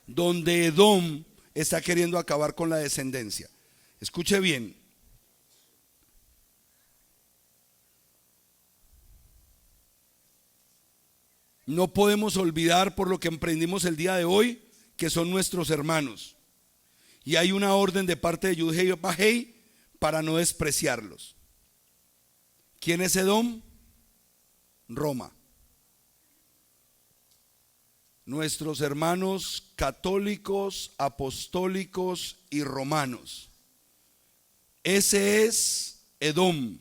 Speaker 1: donde Edom está queriendo acabar con la descendencia. Escuche bien. No podemos olvidar, por lo que emprendimos el día de hoy, que son nuestros hermanos. Y hay una orden de parte de Yud-Hei Vah-Hei para no despreciarlos. ¿Quién es Edom? Roma. Nuestros hermanos católicos, apostólicos y romanos. Ese es Edom.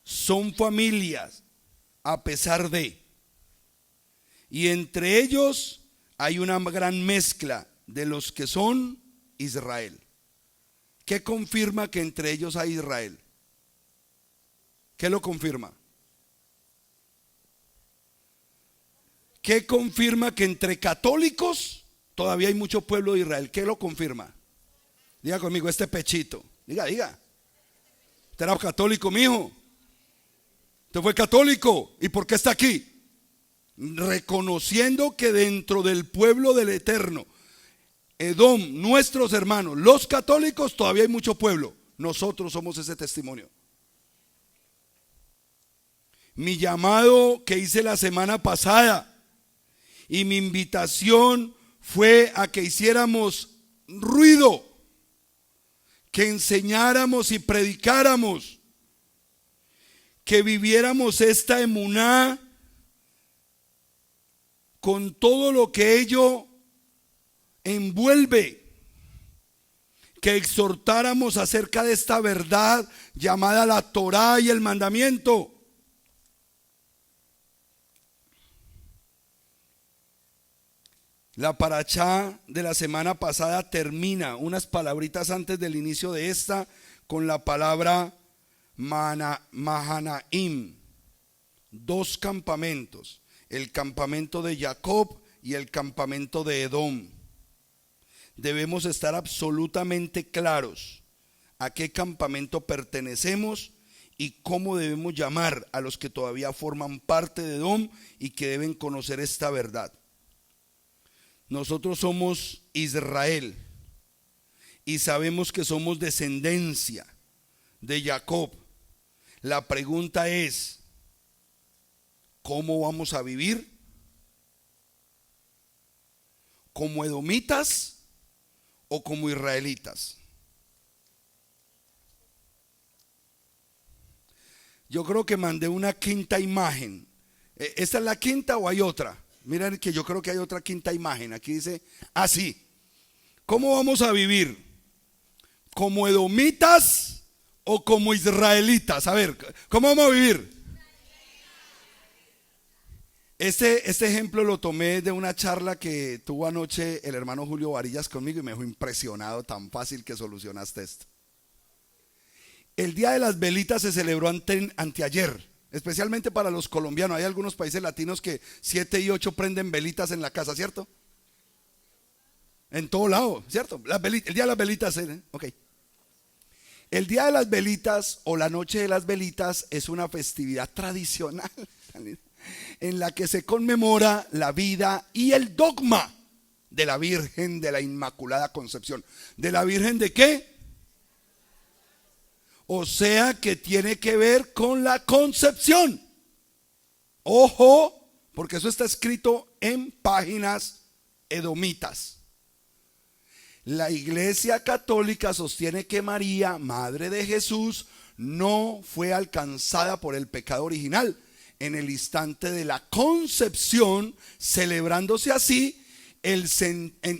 Speaker 1: Son familias a pesar de. Y entre ellos hay una gran mezcla de los que son Israel. ¿Qué confirma que entre ellos hay Israel? ¿Qué lo confirma? ¿Qué confirma que entre católicos todavía hay mucho pueblo de Israel? ¿Qué lo confirma? Diga conmigo, este pechito. Diga. Usted era católico, mijo. Usted fue católico. ¿Y por qué está aquí? Reconociendo que dentro del pueblo del Eterno, Edom, nuestros hermanos, los católicos, todavía hay mucho pueblo. Nosotros somos ese testimonio. Mi llamado que hice la semana pasada y mi invitación fue a que hiciéramos ruido, que enseñáramos y predicáramos, que viviéramos esta emuná con todo lo que ello envuelve, que exhortáramos acerca de esta verdad llamada la Torá y el mandamiento. La parashá de la semana pasada termina unas palabritas antes del inicio de esta con la palabra Mahanaim, dos campamentos, el campamento de Jacob y el campamento de Edom. Debemos estar absolutamente claros a qué campamento pertenecemos y cómo debemos llamar a los que todavía forman parte de Edom y que deben conocer esta verdad. Nosotros somos Israel y sabemos que somos descendencia de Jacob. La pregunta es, ¿cómo vamos a vivir? ¿Como edomitas o como israelitas? Yo creo que mandé una quinta imagen. ¿Esta es la quinta o hay otra? Miren que yo creo que hay otra quinta imagen. Aquí dice así: ¿cómo vamos a vivir? ¿Como edomitas o como israelitas? A ver, ¿cómo vamos a vivir? Este ejemplo lo tomé de una charla que tuvo anoche el hermano Julio Varillas conmigo y me dejó impresionado, tan fácil que solucionaste esto. El Día de las Velitas se celebró anteayer, especialmente para los colombianos. Hay algunos países latinos que 7 y 8 prenden velitas en la casa, ¿cierto? En todo lado, ¿cierto? El Día de las Velitas, ok. El Día de las Velitas o la Noche de las Velitas es una festividad tradicional en la que se conmemora la vida y el dogma de la Virgen de la Inmaculada Concepción. ¿De la Virgen de qué? O sea que tiene que ver con la concepción. Ojo, porque eso está escrito en páginas edomitas. La Iglesia Católica sostiene que María, Madre de Jesús, no fue alcanzada por el pecado original en el instante de la concepción, celebrándose así el sentido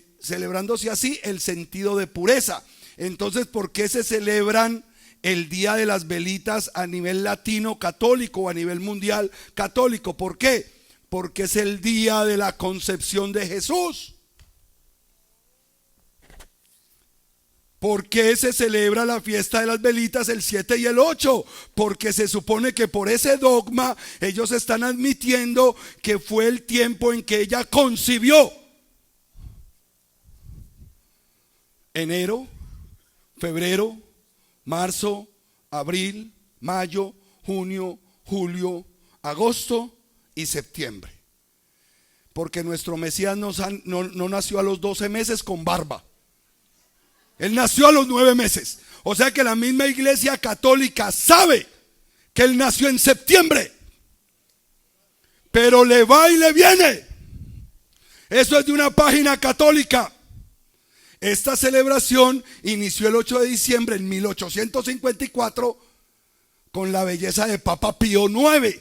Speaker 1: de pureza. Entonces, ¿por qué se celebran el Día de las Velitas a nivel latino católico o a nivel mundial católico? ¿Por qué? Porque es el día de la concepción de Jesús. ¿Por qué se celebra la fiesta de las velitas el 7 y el 8? Porque se supone que por ese dogma ellos están admitiendo que fue el tiempo en que ella concibió. Enero, febrero, marzo, abril, mayo, junio, julio, agosto y septiembre. Porque nuestro Mesías no nació a los 12 meses con barba. Él nació a los 9 meses. O sea que la misma Iglesia Católica sabe que Él nació en septiembre. Pero le va y le viene. Eso es de una página católica. Esta celebración inició el 8 de diciembre en 1854 con la belleza de Papa Pío IX.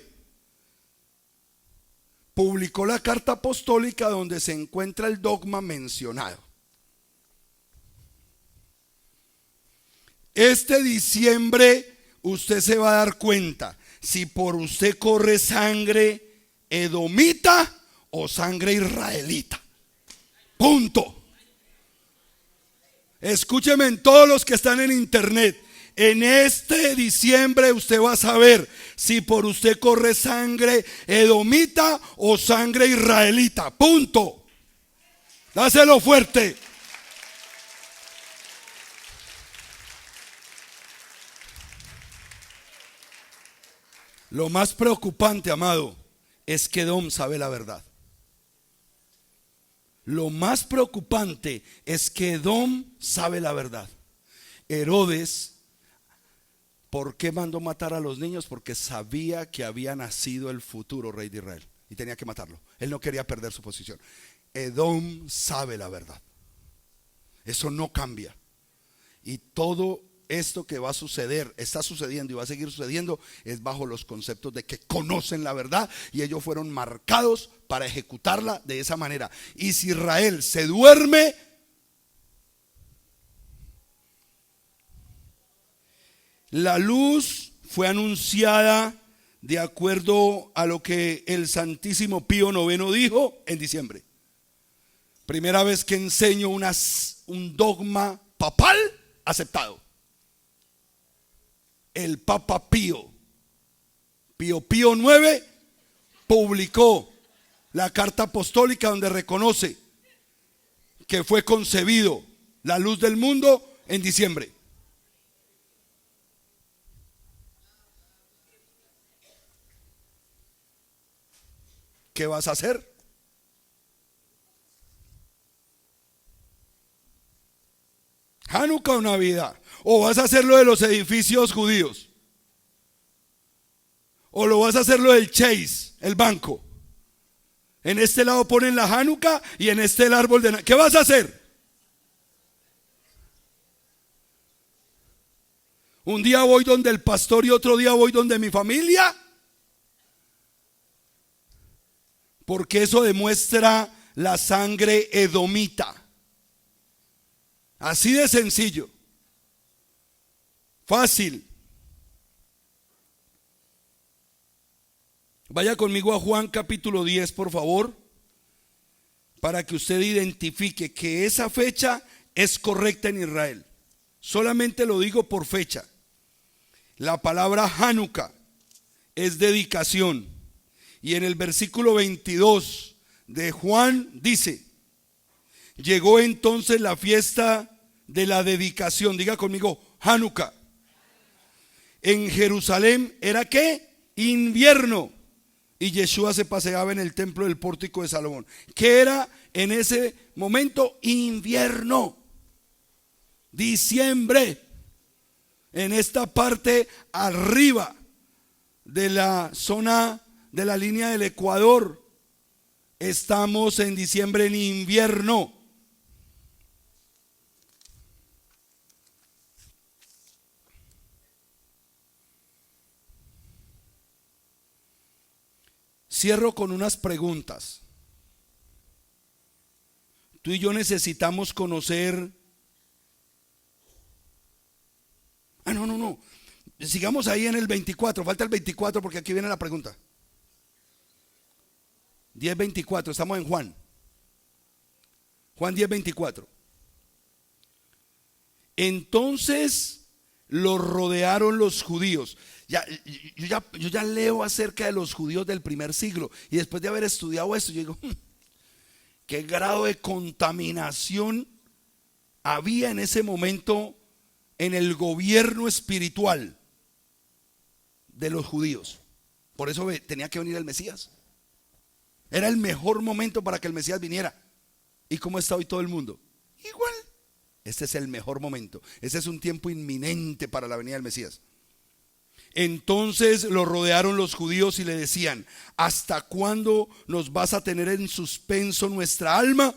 Speaker 1: Publicó la carta apostólica donde se encuentra el dogma mencionado. Este diciembre usted se va a dar cuenta si por usted corre sangre edomita o sangre israelita. Punto. Escúcheme, en todos los que están en internet, en este diciembre usted va a saber si por usted corre sangre edomita o sangre israelita. Punto. Dáselo fuerte. Lo más preocupante, amado, es que Edom sabe la verdad. Lo más preocupante es que Edom sabe la verdad. Herodes, ¿por qué mandó matar a los niños? Porque sabía que había nacido el futuro rey de Israel y tenía que matarlo. Él no quería perder su posición. Edom sabe la verdad. Eso no cambia. Y todo esto que va a suceder, está sucediendo y va a seguir sucediendo, es bajo los conceptos de que conocen la verdad y ellos fueron marcados para ejecutarla de esa manera. Y si Israel se duerme, la luz fue anunciada de acuerdo a lo que el Santísimo Pío IX dijo en diciembre. Primera vez que enseño un dogma papal aceptado. El Papa Pío IX publicó la carta apostólica donde reconoce que fue concebido la luz del mundo en diciembre. ¿Qué vas a hacer? ¿Hanukkah o Navidad? ¿O vas a hacer lo de los edificios judíos? ¿O lo vas a hacer lo del Chase, el banco? En este lado ponen la Hanukkah y en este el árbol de Navidad. ¿Qué vas a hacer? Un día voy donde el pastor y otro día voy donde mi familia. Porque eso demuestra la sangre edomita. Así de sencillo. Fácil. Vaya conmigo a Juan capítulo 10, por favor, para que usted identifique que esa fecha es correcta en Israel. Solamente lo digo por fecha. La palabra Hanukkah es dedicación. Y en el versículo 22 de Juan dice: llegó entonces la fiesta de la dedicación. Diga conmigo, Hanukkah. En Jerusalén era ¿qué? Invierno. Y Yeshua se paseaba en el templo del pórtico de Salomón. ¿Qué era en ese momento? Invierno. Diciembre. En esta parte arriba de la zona de la línea del Ecuador, estamos en diciembre, en invierno. Cierro con unas preguntas. Tú y yo necesitamos conocer. No. Sigamos ahí en el 24. Falta el 24 porque aquí viene la pregunta. 10:24, estamos en Juan. Juan 10:24. Entonces los rodearon los judíos. Yo ya leo acerca de los judíos del primer siglo. Y después de haber estudiado esto, yo digo, ¿qué grado de contaminación había en ese momento en el gobierno espiritual de los judíos? Por eso tenía que venir el Mesías. Era el mejor momento para que el Mesías viniera. ¿Y cómo está hoy todo el mundo? Igual. Este es el mejor momento. Este es un tiempo inminente para la venida del Mesías. Entonces lo rodearon los judíos y le decían: ¿hasta cuándo nos vas a tener en suspenso nuestra alma?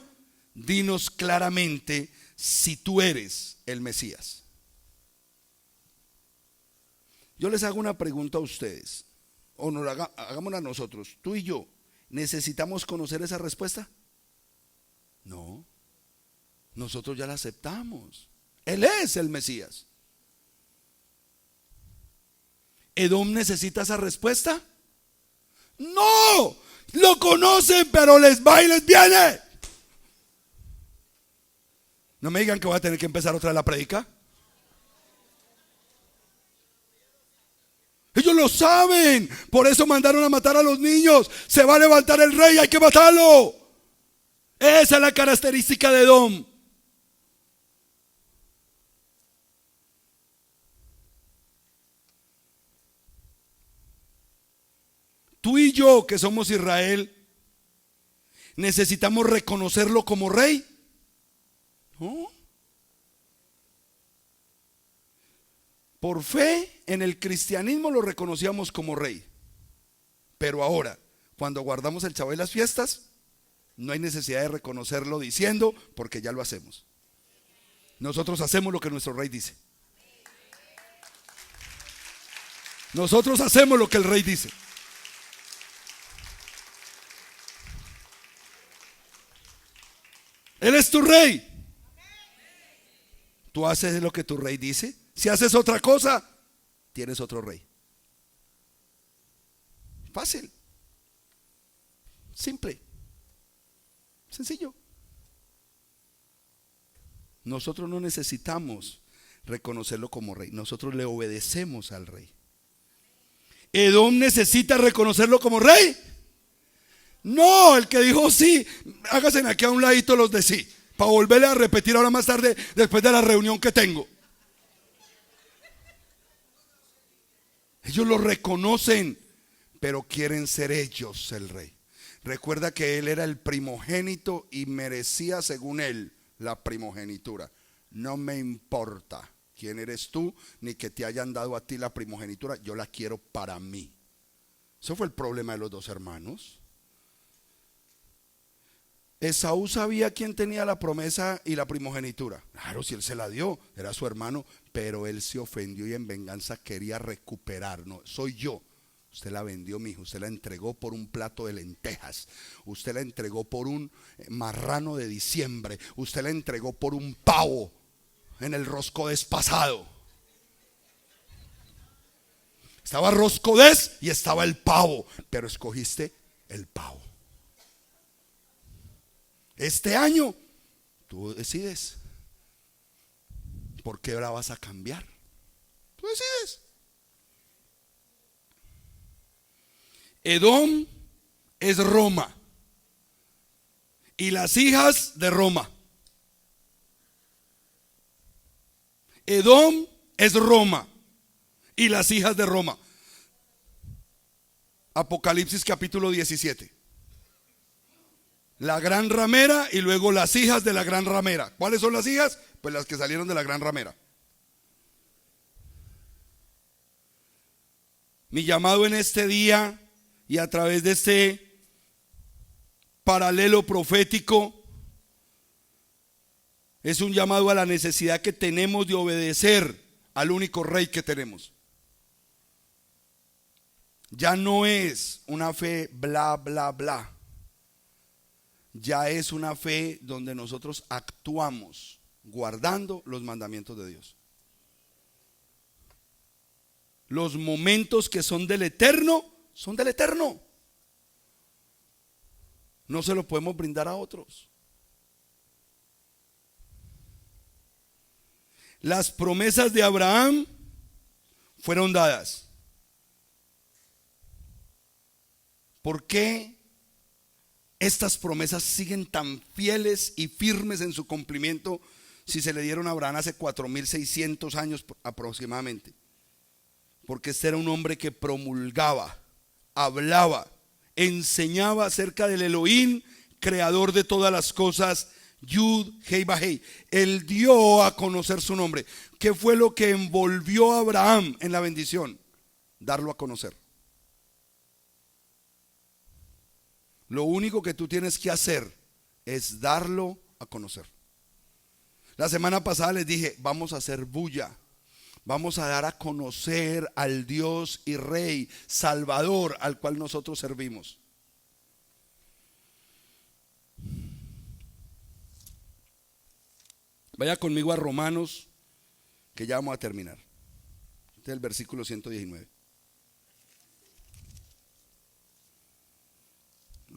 Speaker 1: Dinos claramente si tú eres el Mesías. Yo les hago una pregunta a ustedes, o hagámosla a nosotros, tú y yo. ¿Necesitamos conocer esa respuesta? No. Nosotros ya la aceptamos. Él es el Mesías. ¿Edom necesita esa respuesta? No. Lo conocen, pero les va y les viene. No me digan que voy a tener que empezar otra vez la prédica. Ellos lo saben. Por eso mandaron a matar a los niños. Se va a levantar el rey, hay que matarlo. Esa es la característica de Edom. Tú y yo, que somos Israel, ¿necesitamos reconocerlo como rey? ¿No? Por fe, en el cristianismo lo reconocíamos como rey. Pero ahora, cuando guardamos el Shabbat y las fiestas, no hay necesidad de reconocerlo diciendo, porque ya lo hacemos. Nosotros hacemos lo que nuestro rey dice. Nosotros hacemos lo que el rey dice. Él es tu rey. Tú haces lo que tu rey dice. Si haces otra cosa, tienes otro rey. Fácil. Simple. Sencillo. Nosotros no necesitamos reconocerlo como rey. Nosotros le obedecemos al rey. ¿Edom necesita reconocerlo como rey? No, el que dijo sí, háganse aquí a un ladito los de sí, para volverle a repetir ahora más tarde, después de la reunión que tengo. Ellos lo reconocen, pero quieren ser ellos el rey. Recuerda que él era el primogénito y merecía, según él, la primogenitura. No me importa quién eres tú, ni que te hayan dado a ti la primogenitura, yo la quiero para mí. Eso fue el problema de los dos hermanos. Esaú sabía quién tenía la promesa y la primogenitura. Claro, si él se la dio, era su hermano, pero él se ofendió y en venganza quería recuperar. No, soy yo. Usted la vendió, mi hijo. Usted la entregó por un plato de lentejas. Usted la entregó por un marrano de diciembre. Usted la entregó por un pavo en el roscodés pasado. Estaba roscodés y estaba el pavo, pero escogiste el pavo. Este año tú decides por qué la vas a cambiar. Tú decides. Edom es Roma y las hijas de Roma. Edom es Roma y las hijas de Roma. Apocalipsis capítulo 17. La gran ramera y luego las hijas de la gran ramera. ¿Cuáles son las hijas? Pues las que salieron de la gran ramera. Mi llamado en este día y a través de este paralelo profético es un llamado a la necesidad que tenemos de obedecer al único rey que tenemos. Ya no es una fe bla bla bla. Ya es una fe donde nosotros actuamos guardando los mandamientos de Dios. Los momentos que son del eterno, son del eterno. No se lo podemos brindar a otros. Las promesas de Abraham fueron dadas. ¿Por qué estas promesas siguen tan fieles y firmes en su cumplimiento si se le dieron a Abraham hace 4600 años aproximadamente? Porque este era un hombre que promulgaba, hablaba, enseñaba acerca del Elohim, creador de todas las cosas, Yud, Hei, Vahei. Él dio a conocer su nombre. ¿Qué fue lo que envolvió a Abraham en la bendición? Darlo a conocer. Lo único que tú tienes que hacer es darlo a conocer. La semana pasada les dije, vamos a hacer bulla. Vamos a dar a conocer al Dios y Rey, Salvador, al cual nosotros servimos. Vaya conmigo a Romanos, que ya vamos a terminar. Este es el versículo 119.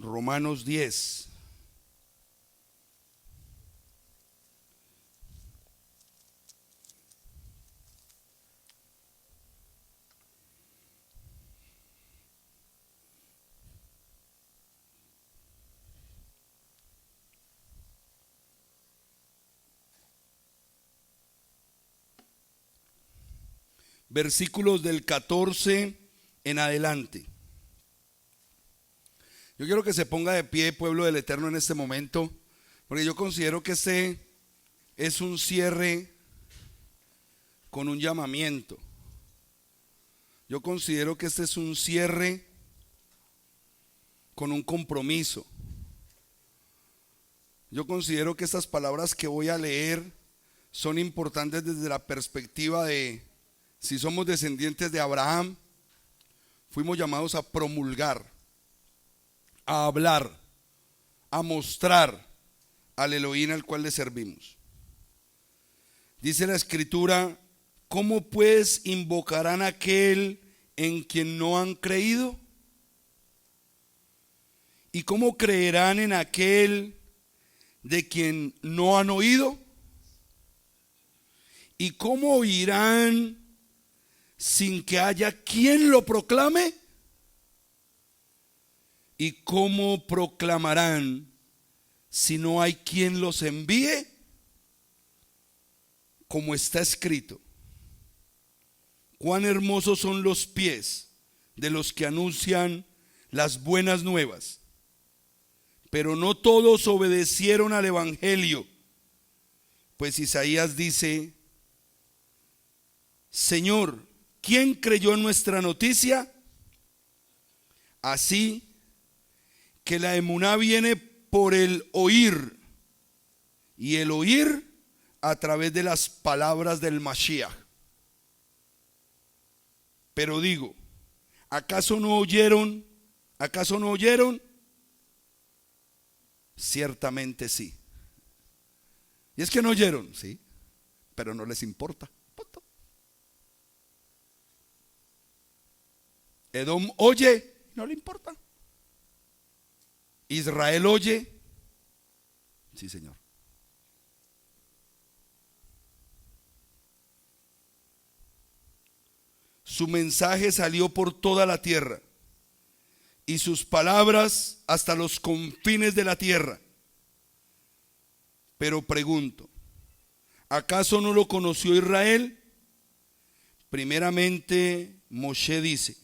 Speaker 1: Romanos 10. Versículos del 14 en adelante. Yo quiero que se ponga de pie, pueblo del Eterno, en este momento, porque yo considero que este es un cierre con un llamamiento. Yo considero que este es un cierre con un compromiso. Yo considero que estas palabras que voy a leer son importantes desde la perspectiva de, si somos descendientes de Abraham, fuimos llamados a promulgar, a hablar, a mostrar al Elohim al cual le servimos. Dice la Escritura: ¿cómo pues invocarán a aquel en quien no han creído? ¿Y cómo creerán en aquel de quien no han oído? ¿Y cómo oirán sin que haya quien lo proclame? ¿Y cómo proclamarán si no hay quien los envíe? Como está escrito: cuán hermosos son los pies de los que anuncian las buenas nuevas. Pero no todos obedecieron al evangelio, pues Isaías dice: Señor, ¿quién creyó en nuestra noticia? Así que la emuná viene por el oír, y el oír a través de las palabras del Mashiach. Pero digo, ¿acaso no oyeron? ¿Acaso no oyeron? Ciertamente sí. Y es que no oyeron, sí, pero no les importa. Punto. Edom oye, no le importa. Israel oye, sí, Señor. Su mensaje salió por toda la tierra, y sus palabras hasta los confines de la tierra. Pero pregunto, ¿acaso no lo conoció Israel? Primeramente, Moshe dice: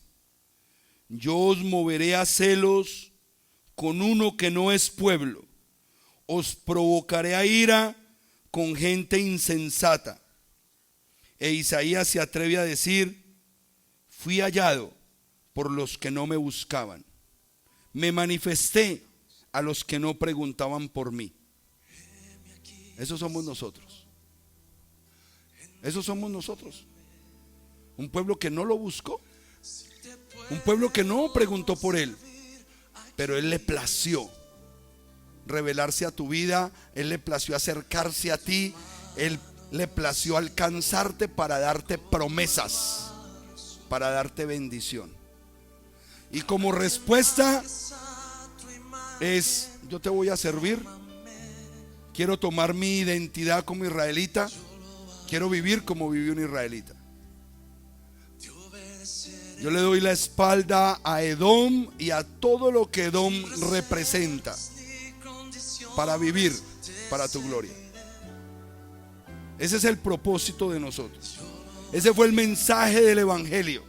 Speaker 1: yo os moveré a celos con uno que no es pueblo, os provocaré a ira con gente insensata. E Isaías se atreve a decir: fui hallado por los que no me buscaban, me manifesté a los que no preguntaban por mí. Esos somos nosotros. Esos somos nosotros. Un pueblo que no lo buscó, un pueblo que no preguntó por él, pero él le plació revelarse a tu vida, él le plació acercarse a ti, él le plació alcanzarte para darte promesas, para darte bendición. Y como respuesta es: yo te voy a servir, quiero tomar mi identidad como israelita, quiero vivir como vivió un israelita. Yo le doy la espalda a Edom y a todo lo que Edom representa para vivir para tu gloria. Ese es el propósito de nosotros. Ese fue el mensaje del evangelio.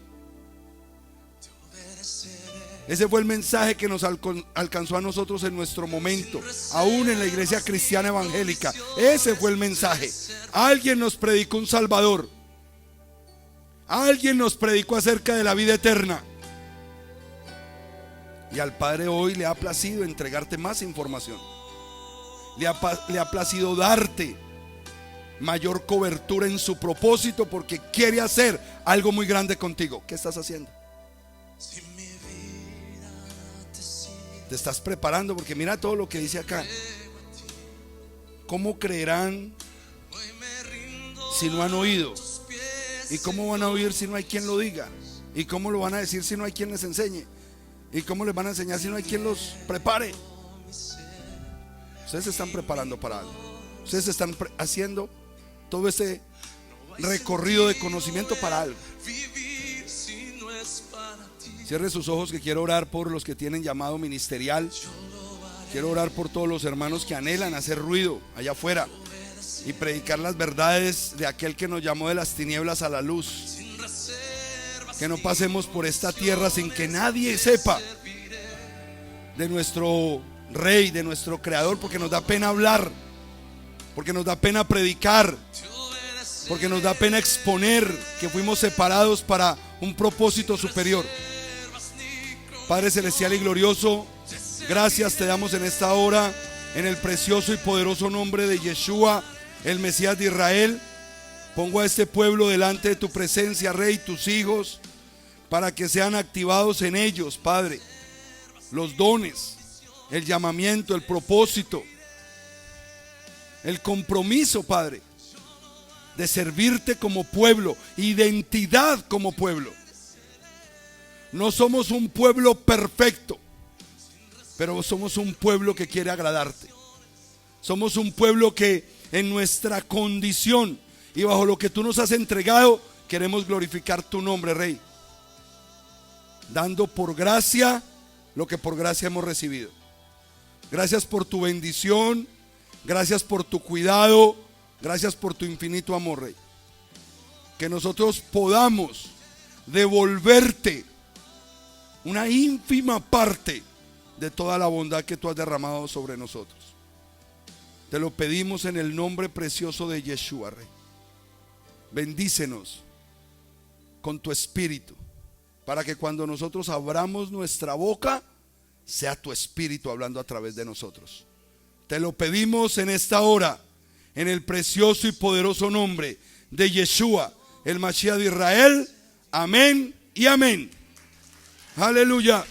Speaker 1: Ese fue el mensaje que nos alcanzó a nosotros en nuestro momento, aún en la iglesia cristiana evangélica. Ese fue el mensaje. Alguien nos predicó un Salvador. Alguien nos predicó acerca de la vida eterna. Y al Padre hoy le ha placido entregarte más información. Le ha placido darte mayor cobertura en su propósito, porque quiere hacer algo muy grande contigo. ¿Qué estás haciendo? Te estás preparando, porque mira todo lo que dice acá. ¿Cómo creerán si no han oído? ¿Y cómo van a oír si no hay quien lo diga? ¿Y cómo lo van a decir si no hay quien les enseñe? ¿Y cómo les van a enseñar si no hay quien los prepare? Ustedes se están preparando para algo. Ustedes están haciendo todo ese recorrido de conocimiento para algo. Cierre sus ojos, que quiero orar por los que tienen llamado ministerial. Quiero orar por todos los hermanos que anhelan hacer ruido allá afuera y predicar las verdades de aquel que nos llamó de las tinieblas a la luz. Que no pasemos por esta tierra sin que nadie sepa de nuestro Rey, de nuestro Creador, porque nos da pena hablar, porque nos da pena predicar, porque nos da pena exponer que fuimos separados para un propósito superior. Padre celestial y glorioso, gracias te damos en esta hora, en el precioso y poderoso nombre de Yeshua, el Mesías de Israel. Pongo a este pueblo delante de tu presencia, Rey, tus hijos, para que sean activados en ellos, Padre, los dones, el llamamiento, el propósito, el compromiso, Padre, de servirte como pueblo, identidad como pueblo. No somos un pueblo perfecto, pero somos un pueblo que quiere agradarte. Somos un pueblo que en nuestra condición y bajo lo que tú nos has entregado, queremos glorificar tu nombre, Rey, dando por gracia lo que por gracia hemos recibido. Gracias por tu bendición, gracias por tu cuidado, gracias por tu infinito amor, Rey. Que nosotros podamos devolverte una ínfima parte de toda la bondad que tú has derramado sobre nosotros. Te lo pedimos en el nombre precioso de Yeshua, Rey. Bendícenos con tu espíritu, para que cuando nosotros abramos nuestra boca, sea tu espíritu hablando a través de nosotros. Te lo pedimos en esta hora, en el precioso y poderoso nombre de Yeshua, el Mashiach de Israel. Amén y amén. Aleluya.